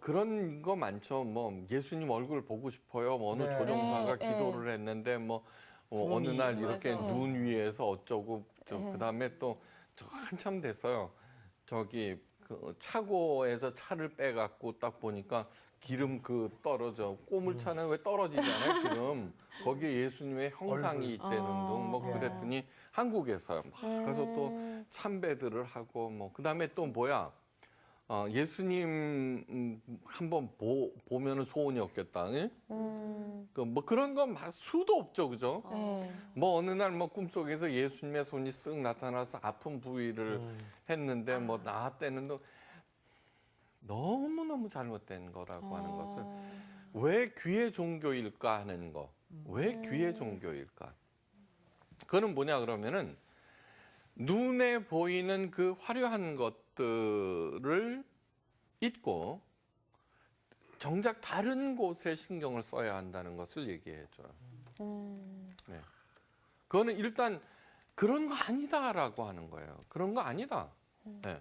Speaker 5: 그런 거 많죠. 뭐 예수님 얼굴 보고 싶어요. 뭐 어느
Speaker 4: 네.
Speaker 5: 조종사가
Speaker 1: 네,
Speaker 5: 기도를 했는데 어느 날 이렇게
Speaker 1: 맞아.
Speaker 5: 눈 위에서 어쩌고 그 다음에 또 한참 됐어요. 저기 그 차고에서 차를 빼갖고 딱 보니까 기름 떨어져. 꼬물차는 왜 떨어지잖아요, 기름. 거기에 예수님의 형상이 있다는 둥. 뭐 그랬더니 한국에서 막 가서 또 참배들을 하고 그 다음에 또 뭐야? 예수님 한번 보면은 소원이 없겠다. 뭐 그런 건 수도 없죠, 그죠? 뭐 어느 날 꿈속에서 예수님의 손이 쓱 나타나서 아픈 부위를 했는데 나았다는 너무너무 잘못된 거라고 하는 것을 왜 귀의 종교일까 하는 거. 왜 귀의 종교일까? 그거는 뭐냐 그러면은 눈에 보이는 그 화려한 것들을 잊고 정작 다른 곳에 신경을 써야 한다는 것을 얘기해 줘요. 네. 그거는 일단 그런 거 아니다라고 하는 거예요. 그런 거 아니다. 네.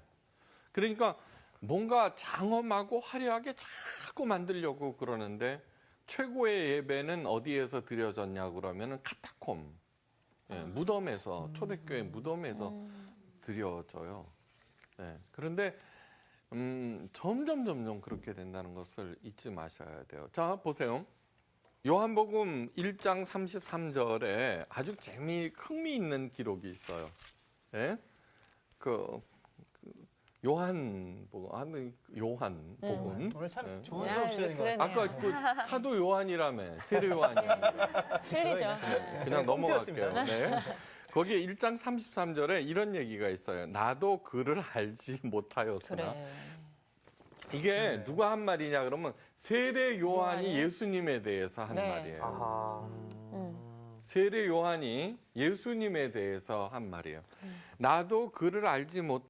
Speaker 5: 그러니까 뭔가 장엄하고 화려하게 자꾸 만들려고 그러는데 최고의 예배는 어디에서 드려졌냐 그러면은 카타콤, 무덤에서, 초대교회 무덤에서 드려져요. 네. 그런데 점점 그렇게 된다는 것을 잊지 마셔야 돼요. 자, 보세요. 요한복음 1장 33절에 아주 흥미있는 기록이 있어요. 예? 요한복음.
Speaker 2: 오늘 참 좋은
Speaker 1: 야,
Speaker 2: 수업 시간인 것 같아요.
Speaker 1: 그러네요.
Speaker 5: 아까 사도 요한이라며, 세례 요한이 아니라.
Speaker 1: 틀리죠.
Speaker 5: 그냥 넘어갈게요.
Speaker 2: 꽁트였습니다.
Speaker 5: 네. 거기에 1장 33절에 이런 얘기가 있어요. 나도 그를 알지 못하였으나.
Speaker 1: 그래.
Speaker 5: 이게 누가 한 말이냐 그러면 세례 요한이 예수님에 대해서 한
Speaker 1: 네.
Speaker 5: 말이에요.
Speaker 4: 아하.
Speaker 5: 세례 요한이 예수님에 대해서 한 말이에요. 나도 그를 알지 못